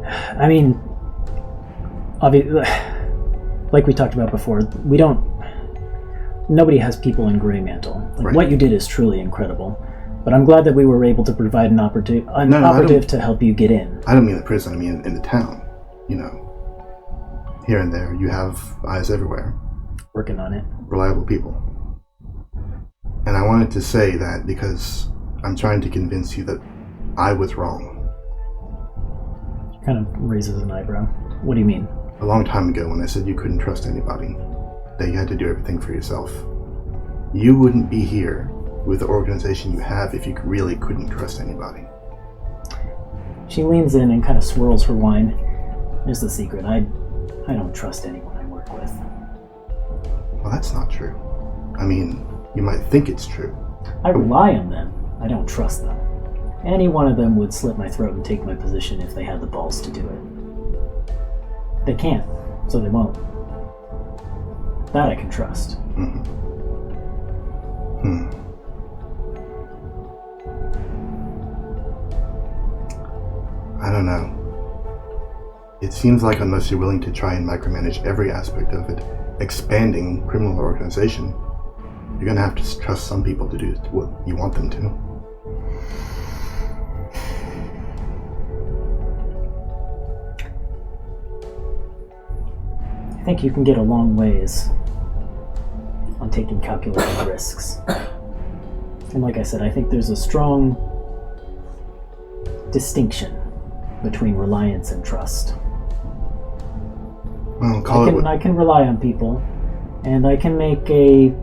I mean, like we talked about before, nobody has people in Greymantle. Right. What you did is truly incredible. But I'm glad that we were able to provide an operative to help you get in. I don't mean the prison, I mean in the town. Here and there, you have eyes everywhere. Working on it. Reliable people. And I wanted to say that because I'm trying to convince you that I was wrong. Kind of raises an eyebrow. What do you mean? A long time ago when I said you couldn't trust anybody, that you had to do everything for yourself. You wouldn't be here with the organization you have if you really couldn't trust anybody. She leans in and kind of swirls her wine. Here's the secret. I don't trust anyone I work with. Well, that's not true. I mean, you might think it's true. I rely on them. I don't trust them. any one of them would slit my throat and take my position if they had the balls to do it. They can't, so they won't. That I can trust. I don't know. It seems like unless you're willing to try and micromanage every aspect of it, expanding criminal organization, you're gonna have to trust some people to do what you want them to. I think you can get a long ways on taking calculated risks. And like I said, I think there's a strong distinction between reliance and trust. Well, I can rely on people, and I can make a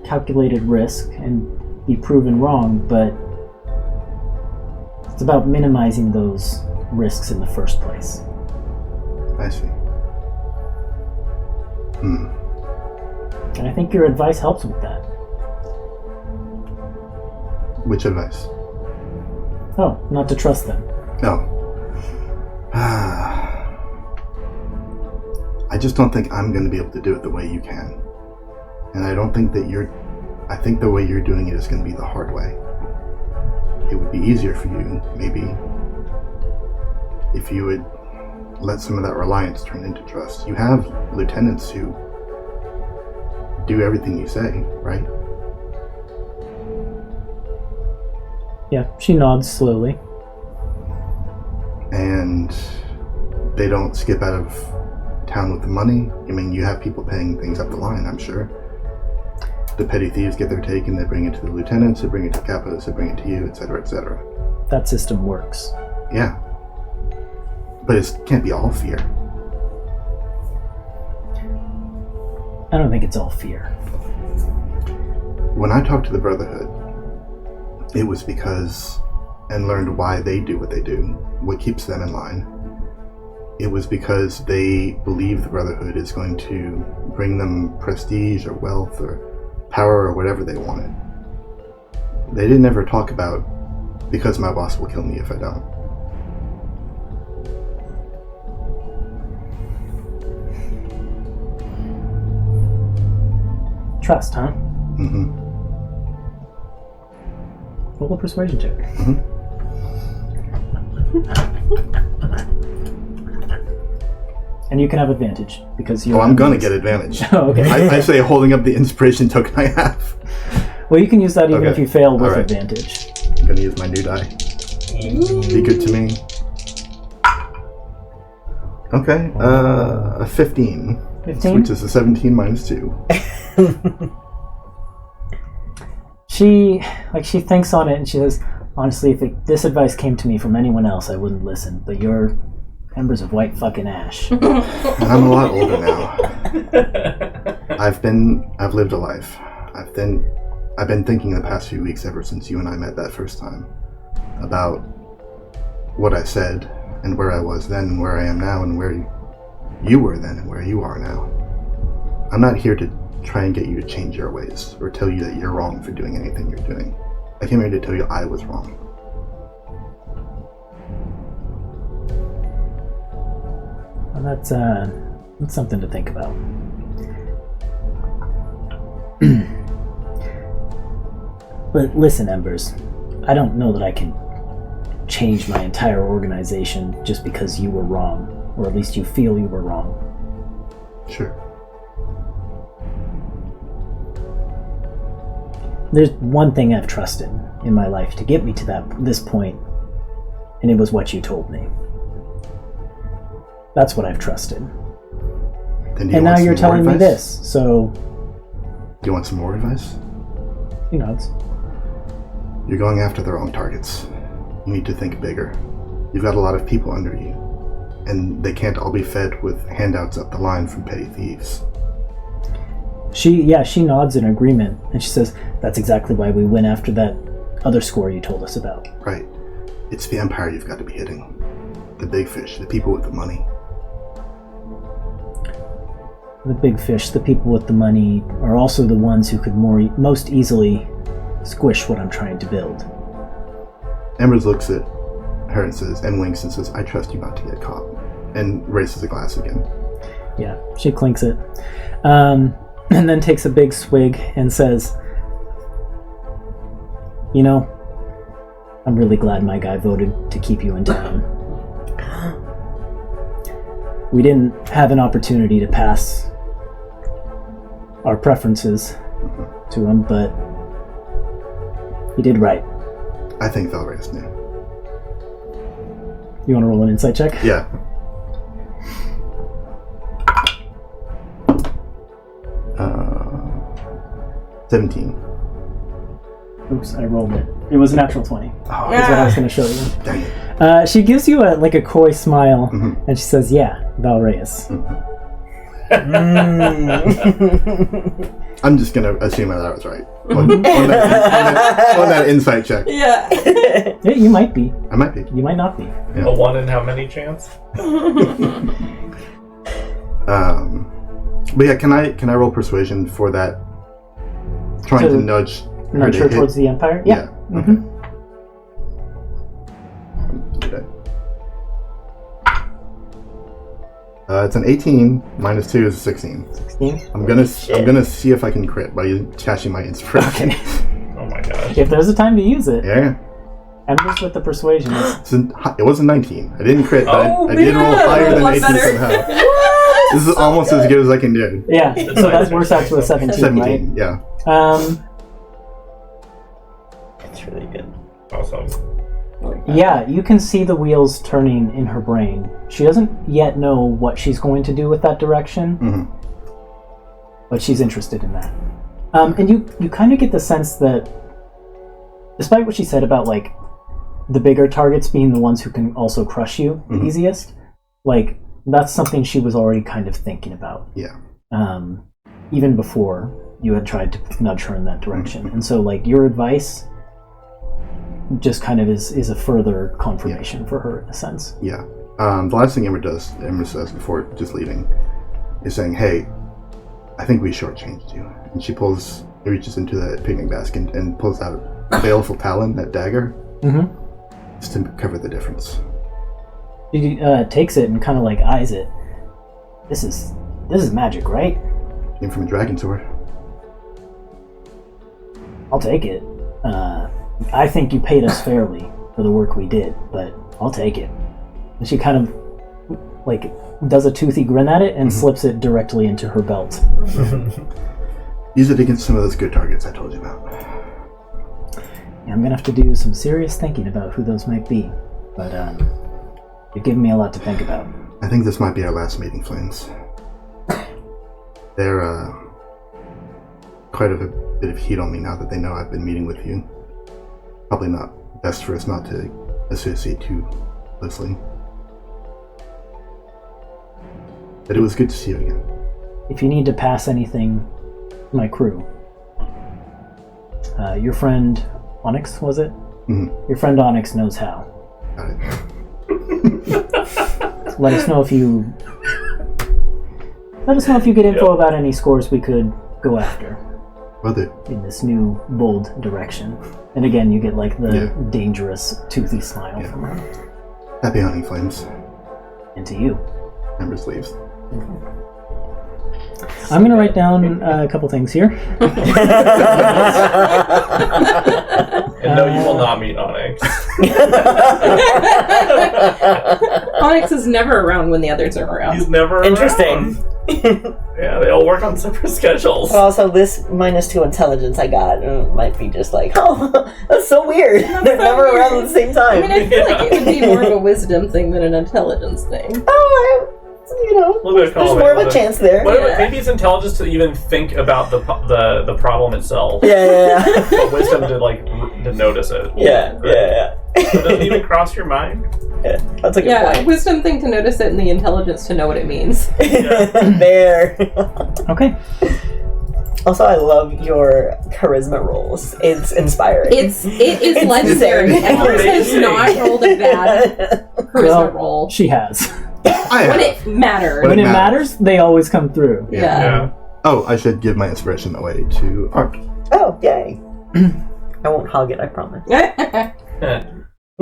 calculated risk and be proven wrong, but it's about minimizing those risks in the first place. I see. And I think your advice helps with that. Which advice? Oh, not to trust them. No. I just don't think I'm going to be able to do it the way you can. And I don't think that I think the way you're doing it is going to be the hard way. It would be easier for you, maybe, if you would let some of that reliance turn into trust. You have lieutenants who do everything you say, right? Yeah, she nods slowly. And they don't skip out of town with the money. I mean, you have people paying things up the line, I'm sure. The petty thieves get their take and they bring it to the lieutenants, they bring it to capos, they bring it to you, etc., etc. That system works. Yeah. But it can't be all fear. I don't think it's all fear. When I talked to the Brotherhood, it was because, and learned why they do what they do, what keeps them in line. It was because they believe the Brotherhood is going to bring them prestige or wealth or power or whatever they wanted. They didn't ever talk about, because my boss will kill me if I don't. Trust, huh? Mm-hmm. Roll a persuasion check. And you can have advantage because you. Oh, I'm gonna get advantage. Oh, okay. I say holding up the inspiration token I have. Well, you can use that even Okay. if you fail with All right. advantage. I'm gonna use my new die. Be good to me. Okay, a 15. 15? Which is a 17 minus 2. She thinks on it and she says, honestly, if this advice came to me from anyone else, I wouldn't listen. But you're embers of white fucking ash. And I'm a lot older now. I've lived a life. I've been thinking the past few weeks, ever since you and I met that first time, about what I said and where I was then and where I am now and where you were then and where you are now. I'm not here to try and get you to change your ways or tell you that you're wrong for doing anything you're doing. I came here to tell you I was wrong. Well, that's something to think about. But listen, Embers, I don't know that I can change my entire organization just because you were wrong, or at least you feel you were wrong. Sure. There's one thing I've trusted in my life to get me to this point, and it was what you told me. That's what I've trusted. Then And now you're telling me this, so... Do you want some more advice? He nods. You're going after the wrong targets. You need to think bigger. You've got a lot of people under you, and they can't all be fed with handouts up the line from petty thieves. She nods in agreement, and she says, that's exactly why we went after that other score you told us about. Right. It's the Empire you've got to be hitting. The big fish, the people with the money. The big fish, the people with the money, are also the ones who could most easily squish what I'm trying to build. Embers looks at her and says, and winks and says, "I trust you not to get caught," and raises the glass again. Yeah, she clinks it. And then takes a big swig and says, "You know, I'm really glad my guy voted to keep you in town. We didn't have an opportunity to pass our preferences to him, but he did right." I think Valreyes knew. You want to roll an insight check? Yeah. Uh, 17. Oops, I rolled it. It was a natural 20. Oh, That's what I was going to show you. dang it. She gives you a coy smile, Mhm. and she says, "Yeah, Valreyes." I'm just gonna assume that I was right on that insight check. Yeah. Yeah, you might be. I might be. You might not be. Yeah. A 1 in how many chance? But yeah, can I roll persuasion for that? Trying to nudge Nudge her towards the Empire? Yeah. Okay. Mm-hmm. It's an 18 minus 2 is a 16. 16. I'm gonna see if I can crit by cashing my inspiration. Okay. Oh my gosh. If there's a time to use it. Yeah. Embers with the persuasion. It wasn't 19. I didn't crit, but I did roll man! higher than One 18 better. somehow. This is almost as good as I can do. Yeah, so that works out to a 17, 17, yeah. right? It's really good. Awesome. Yeah, you can see the wheels turning in her brain. She doesn't yet know what she's going to do with that direction, but she's interested in that. And you kind of get the sense that, despite what she said about like the bigger targets being the ones who can also crush you the easiest, like that's something she was already kind of thinking about. Yeah. Even before you had tried to nudge her in that direction. And so like your advice just kind of is a further confirmation for her in a sense. Yeah. The last thing Ember says before just leaving is saying, "Hey, I think we shortchanged you." And she reaches into that picnic basket and pulls out Baleful Talon, that dagger, just to cover the difference. She takes it and kind of like eyes it. This is magic, right? Came from a dragon sword. I'll take it. I think you paid us fairly for the work we did, but I'll take it. And she kind of like does a toothy grin at it and slips it directly into her belt. Use it against some of those good targets I told you about. Yeah, I'm gonna have to do some serious thinking about who those might be, but you're giving me a lot to think about. I think this might be our last meeting, Flames. They're quite a bit of heat on me now that they know I've been meeting with you. Probably not best for us not to associate too closely. But it was good to see you again. If you need to pass anything, my crew. Your friend Onyx, was it? Your friend Onyx knows how. Got it. Let us know if you get info about any scores we could go after. Will do. In this new bold direction. And again, you get like the dangerous toothy smile from her. Happy hunting, Flames. And to you. Embers leaves. I'm going to write down a couple things here. And no, you will not meet Onyx. Onyx is never around when the others are around. He's never Interesting. around. Yeah, they all work on separate schedules. But also, this -2 intelligence I got might be just like, oh, that's so weird. They're never around at the same I time. mean, I feel like it would be more of a wisdom thing than an intelligence thing. Oh, there's more of a chance there. Maybe it's intelligence to even think about the problem itself. Yeah. But wisdom to to notice it. Yeah. So does it even cross your mind? Yeah, that's a good point. Wisdom thing to notice it, and the intelligence to know what it means. There. Okay. Also, I love your charisma rolls. It's inspiring. It is legendary. Ember has not rolled a bad charisma roll. She has. When it matters. When it matters, they always come through. Yeah. Oh, I should give my inspiration away to Ark. Oh, yay. I won't hog it, I promise.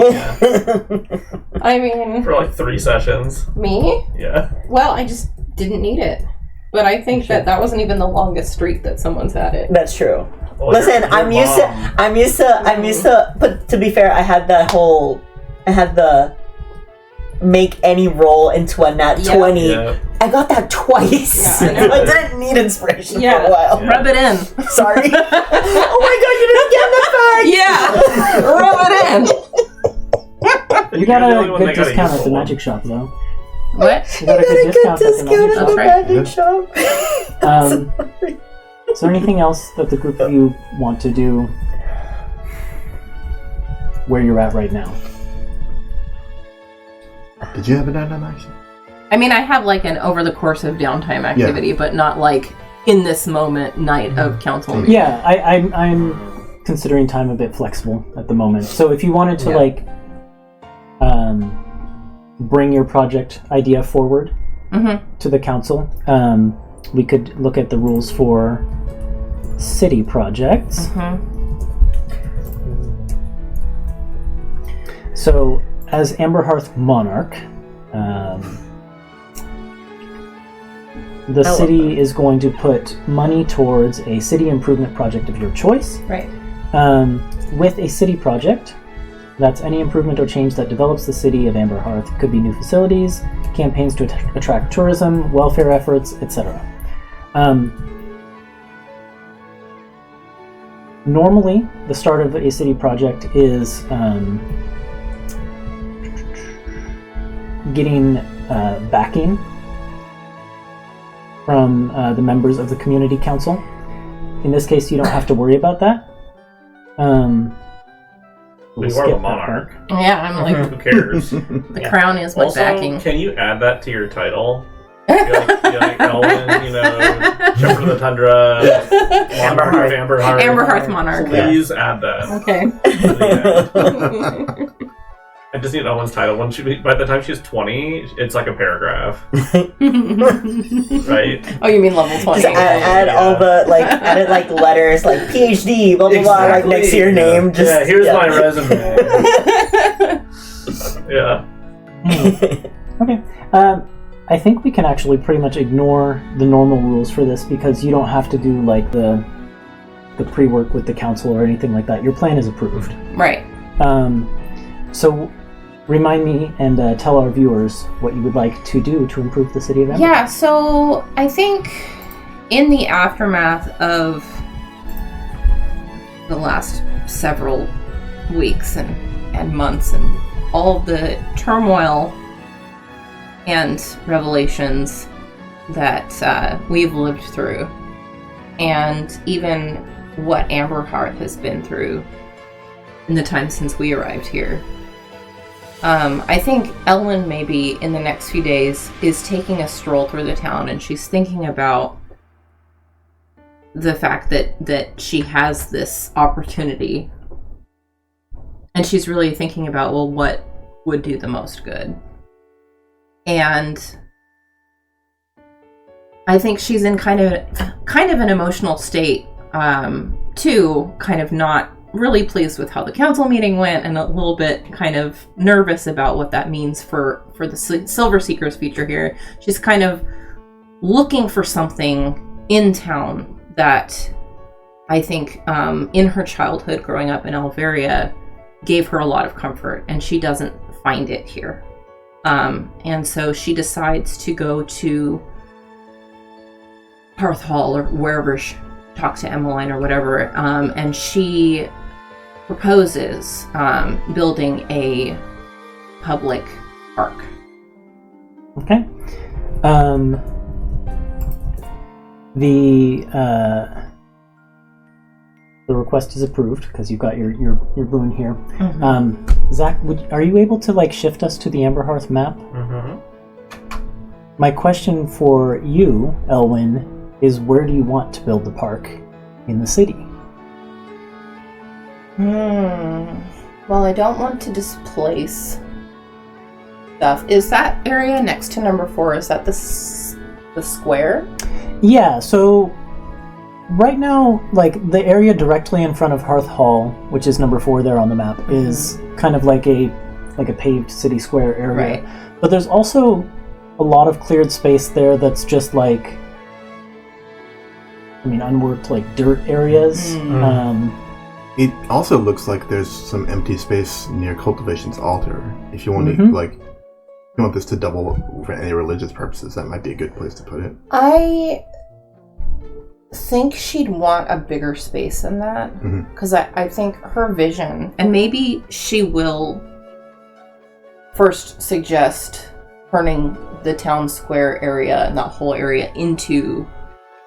I mean, For like 3 sessions. me? Yeah. Well, I just didn't need it. But I think that wasn't even the longest streak that someone's had it. That's true. Well, Listen, your I'm used to. But to be fair, I had the make any roll into a nat 20. Yeah. I got that twice. Yeah, I know. I didn't need inspiration for a while. Rub it in. Sorry. Oh my god, you didn't get the Yeah! Rub it in! You got a good discount at the magic shop, though. What? You got a good discount at the magic shop. magic shop. Is there anything else that the group of you want to do where you're at right now? Did you have a dynamic action? I mean, I have like an over the course of downtime activity, but not like in this moment night of council meeting. Yeah, I'm considering time a bit flexible at the moment. So if you wanted to bring your project idea forward to the council, we could look at the rules for city projects. So as Amberhearth Monarch, the city is going to put money towards a city improvement project of your choice. Right. With a city project, that's any improvement or change that develops the city of Amberhearth. Could be new facilities, campaigns to attract tourism, welfare efforts, etc. Normally, the start of a city project is getting backing from the members of the community council. In this case, you don't have to worry about that. You are the monarch. Yeah, I'm like, Who cares? the crown is my Also, backing. can you add that to your title? You're like Elwyn, Shepherd of the Tundra, Amberhearth. Amberhearth Monarch. Please add that. Okay. I just need Elwyn's title. By the time she's 20, it's like a paragraph. Right? Oh, you mean level 20? Just add all the added letters like PhD, blah blah blah, like next to your name. Just, here's my resume. Yeah. Okay. I think we can actually pretty much ignore the normal rules for this because you don't have to do like the pre-work with the council or anything like that. Your plan is approved. Right. So remind me and tell our viewers what you would like to do to improve the city of Amberhearth. Yeah, so I think in the aftermath of the last several weeks and months and all of the turmoil and revelations that we've lived through, and even what Amberhearth has been through in the time since we arrived here, I think Ellen maybe in the next few days is taking a stroll through the town, and she's thinking about the fact that she has this opportunity, and she's really thinking about, well, what would do the most good. And I think she's in kind of an emotional state too, kind of not really pleased with how the council meeting went, and a little bit kind of nervous about what that means for the Silver Seekers future here. She's kind of looking for something in town that I think in her childhood growing up in Alvaria gave her a lot of comfort, and she doesn't find it here. And so she decides to go to Hearth Hall or wherever she talk to Emmeline or whatever, and she proposes building a public park. Okay. The request is approved because you've got your boon here. Zach, are you able to shift us to the Amberhearth map? My question for you, Elwyn, is where do you want to build the park in the city? Well, I don't want to displace stuff. Is that area next to number 4? Is that the square? Yeah. So Right now, like, the area directly in front of Hearth Hall, which is number 4 there on the map, is kind of like a paved city square area. Right. But there's also a lot of cleared space there that's just like, unworked, like, dirt areas. It also looks like there's some empty space near Cultivation's altar. If you want to, like, if you want this to double for any religious purposes, that might be a good place to put it. I think she'd want a bigger space than that, because I think her vision, and maybe she will first suggest turning the town square area and that whole area into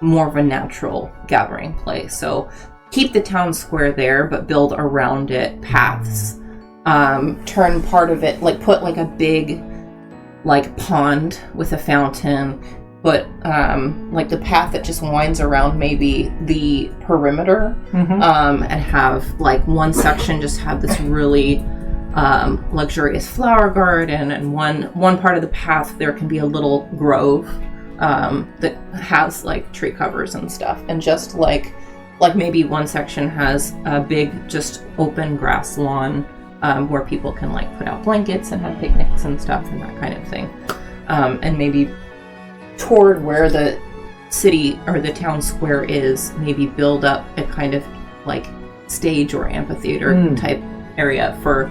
more of a natural gathering place. So keep the town square there, but build around it paths. Turn part of it, like put like a big like pond with a fountain, but like the path that just winds around maybe the perimeter, and have like one section just have this really luxurious flower garden, and one part of the path there can be a little grove that has like tree covers and stuff, and just like maybe one section has a big just open grass lawn where people can like put out blankets and have picnics and stuff and that kind of thing, and maybe toward where the city or the town square is, maybe build up a kind of like stage or amphitheater type area for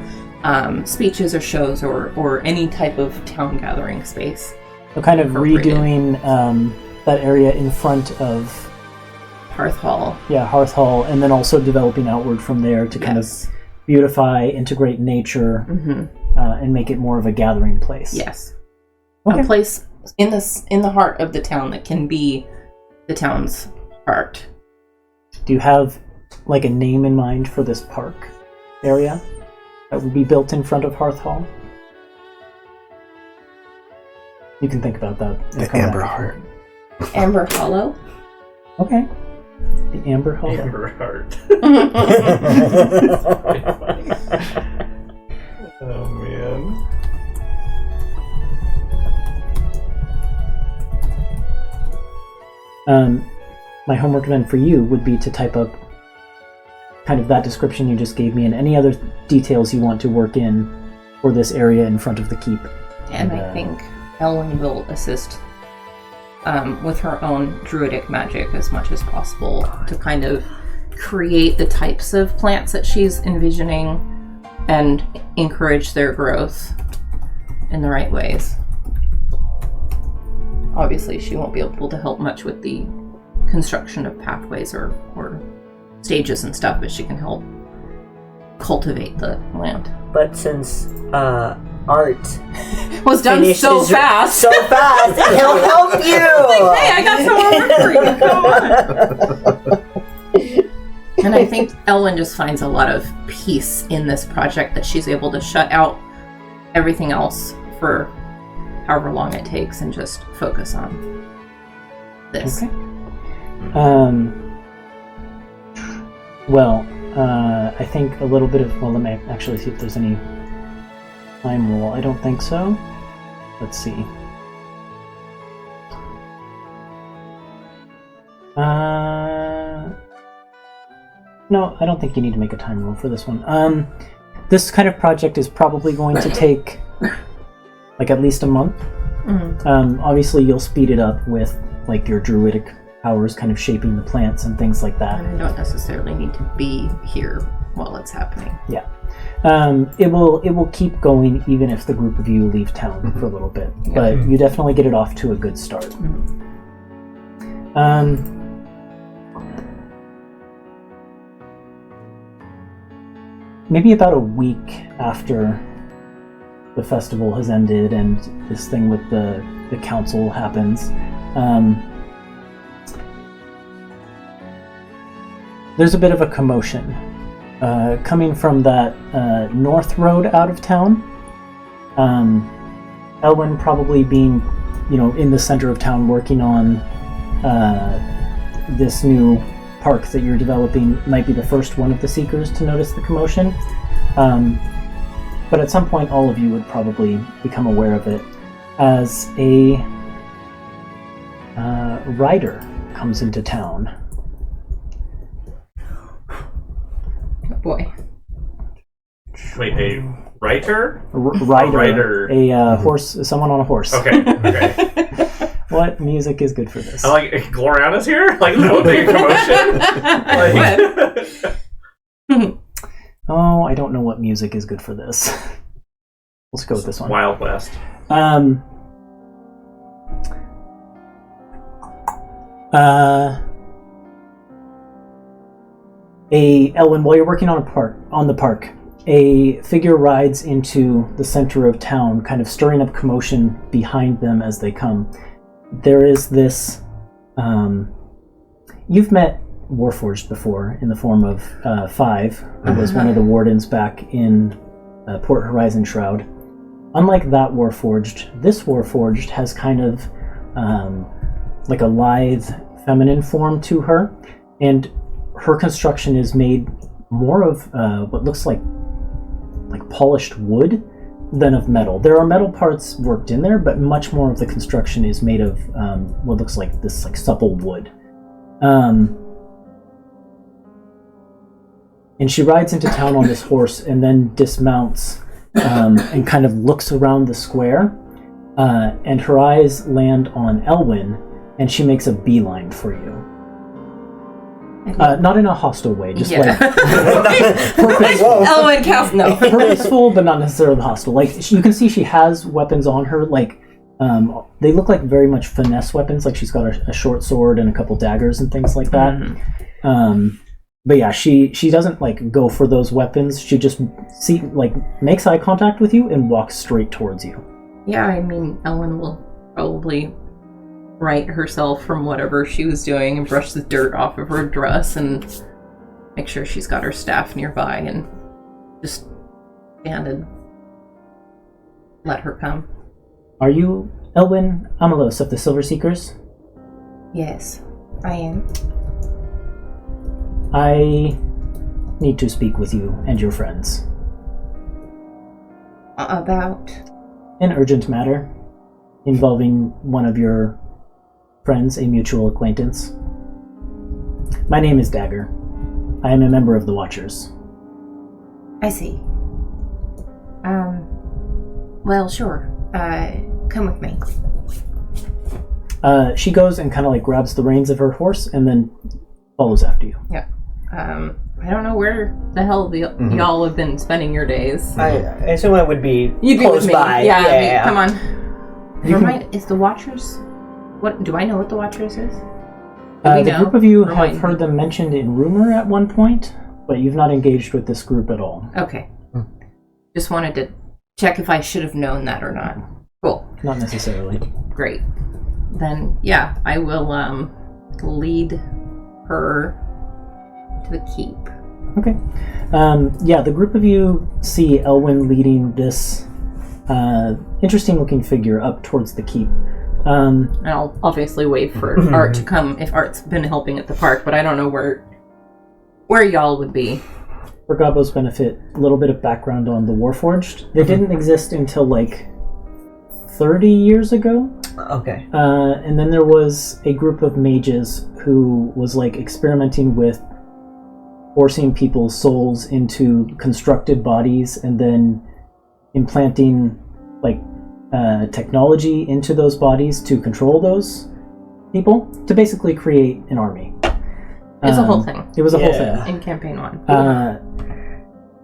speeches or shows or any type of town gathering space. So kind of redoing that area in front of Hearth Hall. Yeah, Hearth Hall, and then also developing outward from there to kind of beautify, integrate nature, and make it more of a gathering place. Yes. Okay. A place in the heart of the town that can be the town's heart. Do you have like a name in mind for this park area that would be built in front of Hearth Hall? You can think about that. The Amberhearth. Amber Hollow. Okay. The Amber Hollow. Amberhearth. Oh man. My homework then for you would be to type up kind of that description you just gave me and any other details you want to work in for this area in front of the keep. And I think Ellen will assist with her own druidic magic as much as possible to kind of create the types of plants that she's envisioning and encourage their growth in the right ways. Obviously, she won't be able to help much with the construction of pathways or stages and stuff, but she can help cultivate the land. But since art was done so fast, he'll help you. Like, hey, I got some more work for you. Come on. And I think Elwyn just finds a lot of peace in this project that she's able to shut out everything else for however long it takes and just focus on this. Okay. Well, I think a little bit of... Well, let me actually see if there's any time rule. I don't think so. Let's see. No, I don't think you need to make a time rule for this one. This kind of project is probably going to take like at least a month. Obviously, you'll speed it up with like your druidic powers kind of shaping the plants and things like that. And I don't necessarily need to be here while it's happening. Yeah. It will keep going even if the group of you leave town for a little bit. But you definitely get it off to a good start. Maybe about a week after the festival has ended and this thing with the council happens, there's a bit of a commotion coming from that north road out of town. Elwyn probably being, in the center of town working on this new park that you're developing might be the first one of the Seekers to notice the commotion. But at some point all of you would probably become aware of it as a rider comes into town. boy. Wait, a writer? Rider. A horse. Someone on a horse. Okay. What music is good for this? I like Gloriana's here. Like no big commotion. Like, Oh, I don't know what music is good for this. Let's go with this one. Wild West. Elwyn, while you're working on the park, a figure rides into the center of town, kind of stirring up commotion behind them as they come. There is this. You've met Warforged before in the form of Five, who was one of the wardens back in Port Horizon Shroud. Unlike that Warforged, this Warforged has kind of like a lithe feminine form to her, and her construction is made more of what looks like polished wood than of metal. There are metal parts worked in there, but much more of the construction is made of what looks like this supple wood. And she rides into town on this horse and then dismounts and kind of looks around the square, and her eyes land on Elwyn, and she makes a beeline for you. Not in a hostile way, just like purposeful. Elwyn cast no. Purposeful, but not necessarily hostile. Like you can see, she has weapons on her. Like they look like very much finesse weapons. Like she's got a short sword and a couple daggers and things like that. Mm-hmm. But yeah, she doesn't go for those weapons. She just makes eye contact with you and walks straight towards you. Yeah, I mean, Elwyn will probably right herself from whatever she was doing and brush the dirt off of her dress and make sure she's got her staff nearby and just stand and let her come. Are you Elwyn Amelos of the Silver Seekers? Yes, I am. I need to speak with you and your friends. About? An urgent matter involving one of your friends, a mutual acquaintance. My name is Dagger. I am a member of the Watchers. I see. Well, sure. Come with me. She goes and kind of grabs the reins of her horse and then follows after you. Yeah. I don't know where the hell y'all have been spending your days. I assume I would be You'd be close with me. by. Yeah. Come on. Is the Watchers... What do I know what the Watchers is? The group of you have heard them mentioned in rumor at one point, but you've not engaged with this group at all. Okay. Just wanted to check if I should have known that or not. Cool. Not necessarily. Great. Then, yeah, I will lead her to the keep. Okay. The group of you see Elwyn leading this interesting-looking figure up towards the keep. And I'll obviously wait for Art to come if Art's been helping at the park, but I don't know where y'all would be. For Gabo's benefit, a little bit of background on the Warforged. They didn't exist until 30 years ago. Okay. And then there was a group of mages who was experimenting with forcing people's souls into constructed bodies and then implanting technology into those bodies to control those people to basically create an army. It's a whole thing. It was a whole thing. In Campaign 1.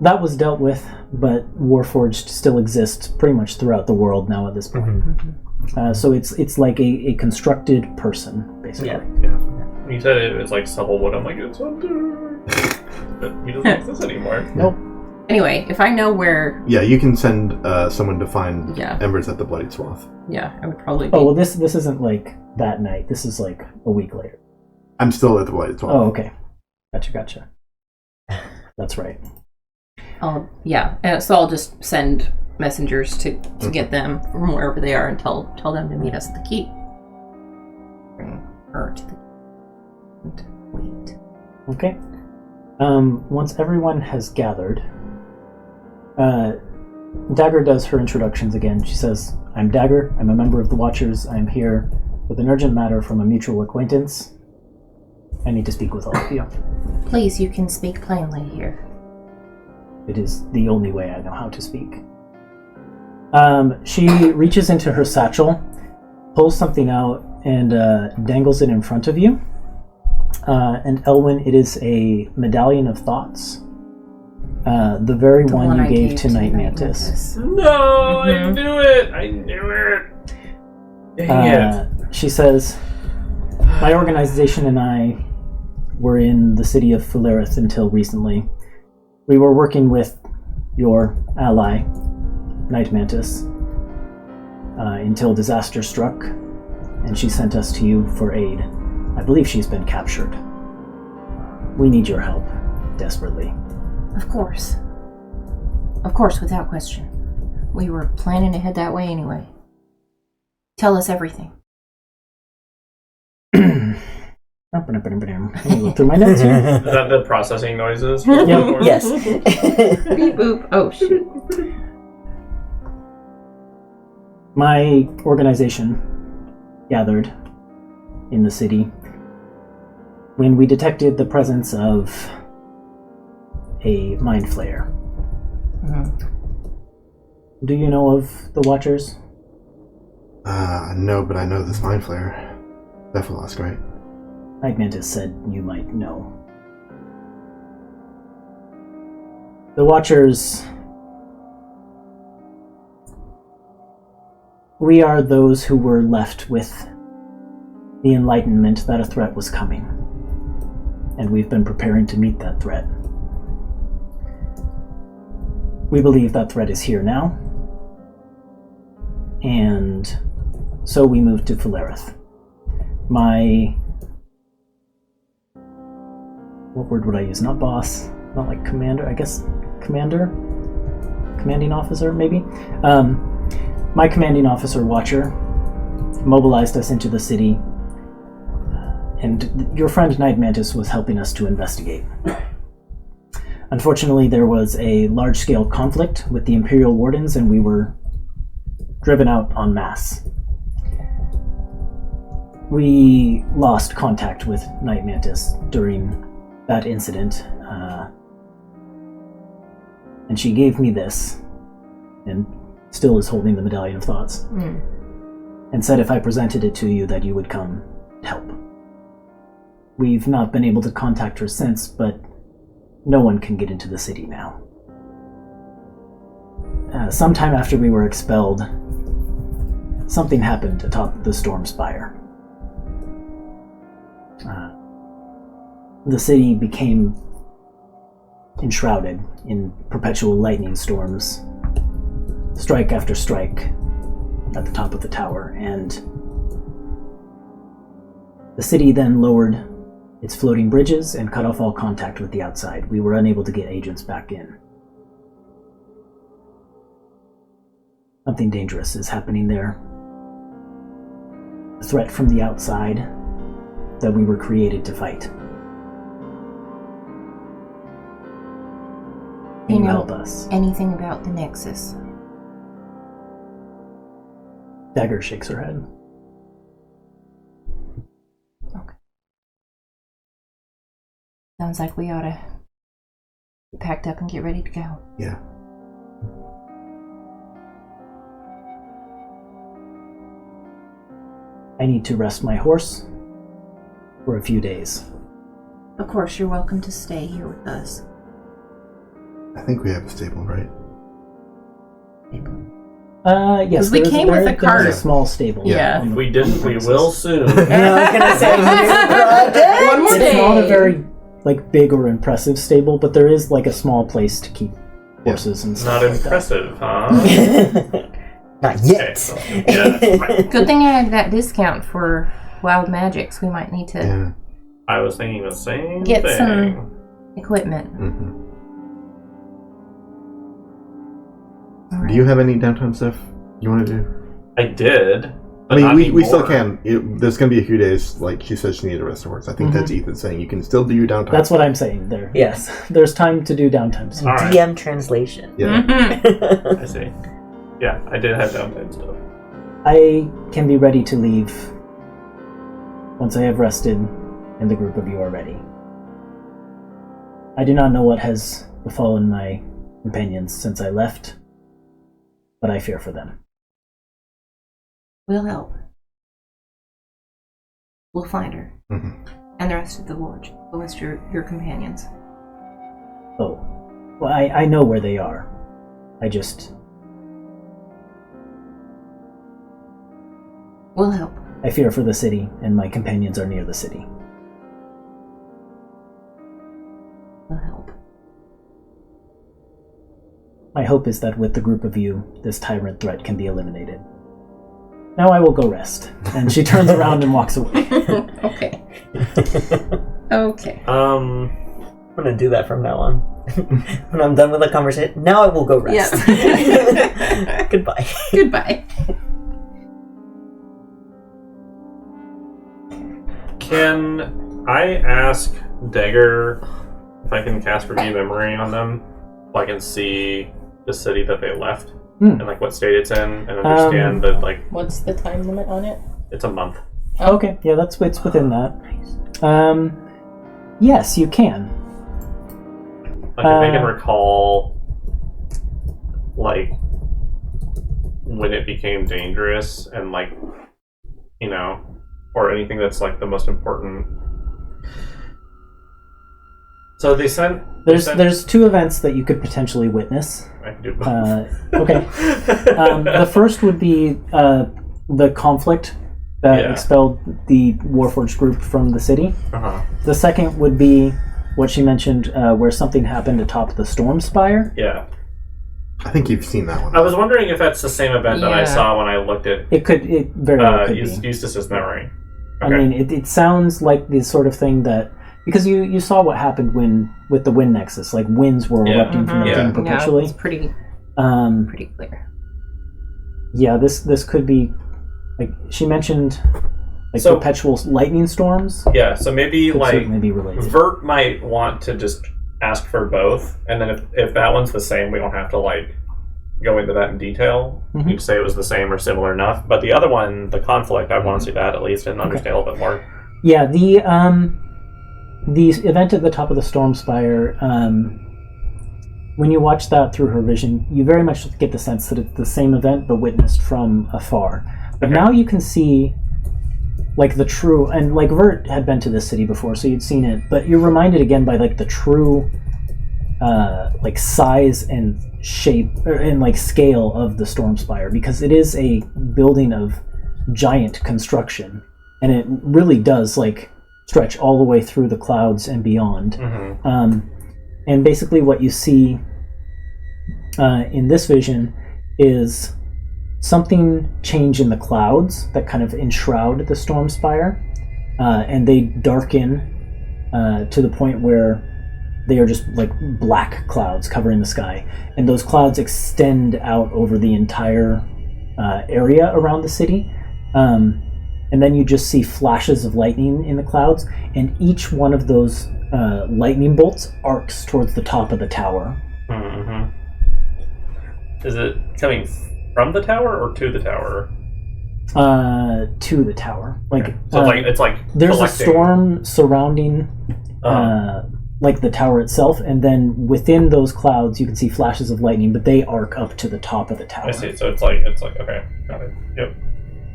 That was dealt with, but Warforged still exists pretty much throughout the world now at this point. So it's like a constructed person, basically. Yeah. When you said it was Supplewood, I'm like, it's under. But he doesn't exist anymore. Nope. Anyway, if I know where... Yeah, you can send someone to find Yeah. Embers at the Bloody Swath. Yeah, I would probably be... Oh, well, this isn't that night. This is a week later. I'm still at the Bloody Swath. Oh, okay. Gotcha. That's right. So I'll just send messengers to get them from wherever they are and tell them to meet us at the keep. Bring her to the keep and wait. Okay. Once everyone has gathered, Dagger does her introductions again. She says, I'm Dagger. I'm a member of the Watchers. I'm here with an urgent matter from a mutual acquaintance. I need to speak with all of you. Please, you can speak plainly here. It is the only way I know how to speak. She reaches into her satchel, pulls something out, and dangles it in front of you. And Elwyn, it is a medallion of thoughts. The very one you gave to Night Mantis. No, I knew it! I knew it! Dang it. She says, my organization and I were in the city of Philareth until recently. We were working with your ally, Night Mantis, until disaster struck, and she sent us to you for aid. I believe she's been captured. We need your help, desperately. Of course. Of course, without question. We were planning to head that way anyway. Tell us everything. Let me look through my notes here. Is that the processing noises? Yep. Yes. Beep boop. Oh, shoot. My organization gathered in the city when we detected the presence of a mind flayer. Do you know of the Watchers? No, but I know this mind flayer. Cephalos, right? Night Mantis said you might know. The Watchers... We are those who were left with the enlightenment that a threat was coming. And we've been preparing to meet that threat. We believe that threat is here now. And so we moved to Philareth. What word would I use? Not boss, not like commander, I guess commander? Commanding officer, maybe? My commanding officer, Watcher, mobilized us into the city, and your friend Night Mantis was helping us to investigate. Unfortunately, there was a large-scale conflict with the Imperial Wardens, and we were driven out en masse. We lost contact with Night Mantis during that incident, and she gave me this, and still is holding the Medallion of Thoughts, and said if I presented it to you that you would come help. We've not been able to contact her since, but no one can get into the city now. Sometime after we were expelled, something happened atop the storm spire. The city became enshrouded in perpetual lightning storms, strike after strike at the top of the tower, and the city then lowered its floating bridges and cut off all contact with the outside. We were unable to get agents back in. Something dangerous is happening there. A threat from the outside that we were created to fight. Can you help us? Anything about the Nexus? Dagger shakes her head. Okay. Sounds like we ought to get packed up and get ready to go. Yeah. I need to rest my horse for a few days. Of course, you're welcome to stay here with us. I think we have a stable, right? Yes. We came with a cart. There's a small stable. Yeah. on If the we didn't, we premises. will soon. I was gonna say, project. One more It's day. not a very big or impressive stable, but there is a small place to keep horses and stuff. Not like impressive, huh? Not Okay, yet. so, yeah, right. Good thing I had that discount for wild magics. We might need to Yeah. I was thinking the same get thing. some equipment. Mm-hmm. All right. Do you have any downtime stuff you want to do? I did. I But mean, not we still anymore. can. There's going to be a few days, like she said she needed a rest of work. I think that's Ethan saying you can still do your downtime. That's what I'm saying there. Yes. There's time to do downtime stuff. All right. DM translation. Yeah. Mhm. I see. Yeah, I did have downtime stuff. I can be ready to leave once I have rested and the group of you are ready. I do not know what has befallen my companions since I left, but I fear for them. We'll help. We'll find her. Mm-hmm. And the rest of the village. The rest of your companions. Oh. Well, I know where they are. We'll help. I fear for the city, and my companions are near the city. We'll help. My hope is that with the group of you, this tyrant threat can be eliminated. Now I will go rest. And she turns around and walks away. Okay. Okay. I'm gonna do that from now on. When I'm done with the conversation, now I will go rest. Yeah. Goodbye. Goodbye. Can I ask Dagger if I can cast Review Memory on them so I can see the city that they left and like what state it's in and understand that like What's the time limit on it? it's a month. Okay, yeah, it's within that. Yes, you can. Like if I can recall like when it became dangerous and like or anything that's like the most important. So there's two events that you could potentially witness. I can do both. Okay. The first would be the conflict that expelled the Warforged group from the city. Uh-huh. The second would be what she mentioned, where something happened atop the Storm Spire. Yeah. I think you've seen that one. I was wondering if that's the same event that I saw when I looked at It very well could be. Eustace's memory. Okay. I mean, it sounds like the sort of thing that... Because you saw what happened with the Wind Nexus. Like, winds were erupting from the thing perpetually. Yeah, it's pretty clear. Yeah, this could be... Like, she mentioned... perpetual lightning storms. Yeah, so maybe certainly be related. Vert might want to just ask for both, and then if that one's the same, we don't have to go into that in detail. Mm-hmm. You can say it was the same or similar enough. But the other one, the conflict, I want to see that at least and understand a little bit more. Yeah, the event at the top of the Storm Spire, when you watch that through her vision, you very much get the sense that it's the same event but witnessed from afar. But now you can see the true, and Vert had been to this city before, so you'd seen it, but you're reminded again by the true size and shape and scale of the Storm Spire, because it is a building of giant construction, and it really does stretch all the way through the clouds and beyond. Mm-hmm. And basically what you see in this vision is something change in the clouds that kind of enshroud the Storm Spire, and they darken to the point where they are just black clouds covering the sky, and those clouds extend out over the entire area around the city, and then you just see flashes of lightning in the clouds, and each one of those lightning bolts arcs towards the top of the tower. Mm-hmm. Is it coming from the tower or to the tower? To the tower. Okay. So it's there's collecting. A storm surrounding the tower itself, and then within those clouds you can see flashes of lightning, but they arc up to the top of the tower. I see. So it's okay, got it. Yep.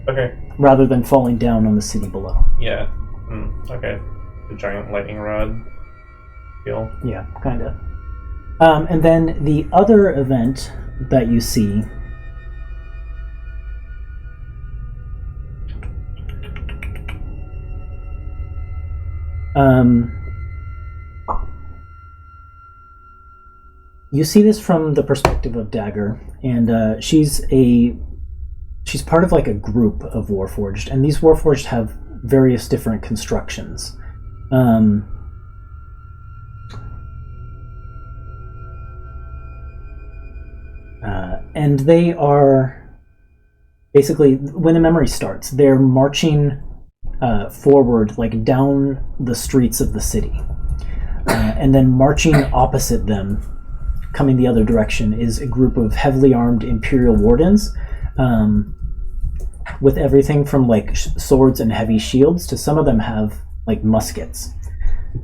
Okay. Rather than falling down on the city below. Yeah. Okay. The giant lightning rod deal. Yeah, kind of. And then the other event that you see you see this from the perspective of Dagger, and she's part of a group of Warforged, and these Warforged have various different constructions. And they are basically, when the memory starts, they're marching forward, down the streets of the city. And then marching opposite them, coming the other direction, is a group of heavily armed Imperial Wardens, with everything from swords and heavy shields to some of them have muskets.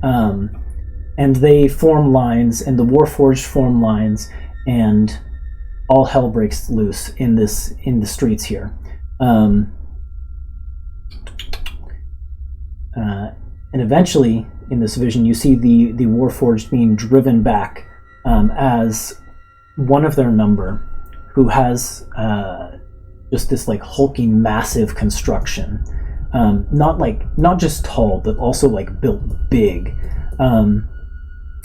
And they form lines, and the Warforged form lines, and all hell breaks loose in the streets here. And eventually, in this vision, you see the Warforged being driven back as one of their number, who has just this like hulking, massive construction, not just tall, but also like built big.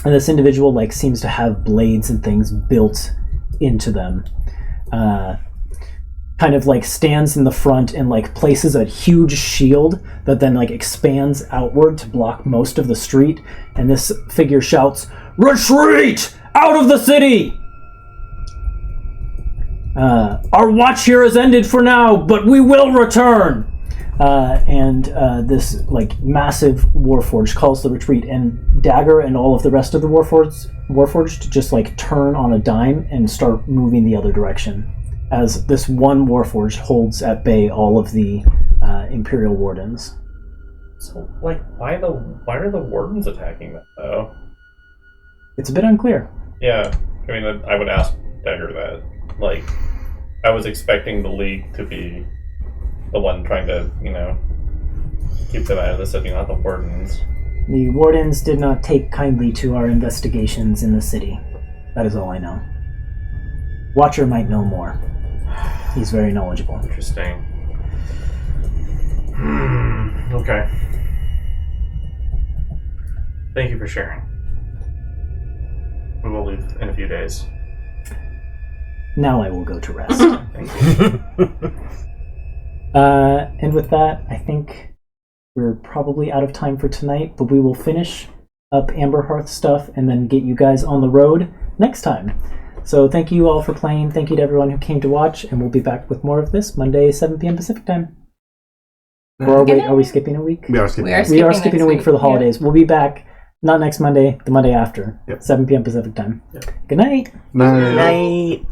And this individual like seems to have blades and things built into them. Kind of like stands in the front and like places a huge shield that then like expands outward to block most of the street. And this figure shouts, "Retreat out of the city! Our watch here has ended for now, but we will return." And this like massive Warforged calls the retreat, and Dagger and all of the rest of the Warforged just like turn on a dime and start moving the other direction, as this one Warforged holds at bay all of the Imperial Wardens. So, like, why are the Wardens attacking them, though? It's a bit unclear. Yeah, I mean, I would ask Dagger that. Like, I was expecting the League to be the one trying to, keep them out of the city, not the Wardens. The Wardens did not take kindly to our investigations in the city. That is all I know. Watcher might know more. He's very knowledgeable. Interesting. Okay. Thank you for sharing. We will leave in a few days. Now I will go to rest. Thank you. And with that, I think we're probably out of time for tonight, but we will finish up Amberhearth stuff and then get you guys on the road next time. So thank you all for playing. Thank you to everyone who came to watch, and we'll be back with more of this Monday, 7 p.m. Pacific time. Or wait, are we skipping a week? We are skipping. We are skipping a week for the holidays. We'll be back not next Monday, the Monday after, 7 p.m. Pacific time. Yep. Good night. Night. Night.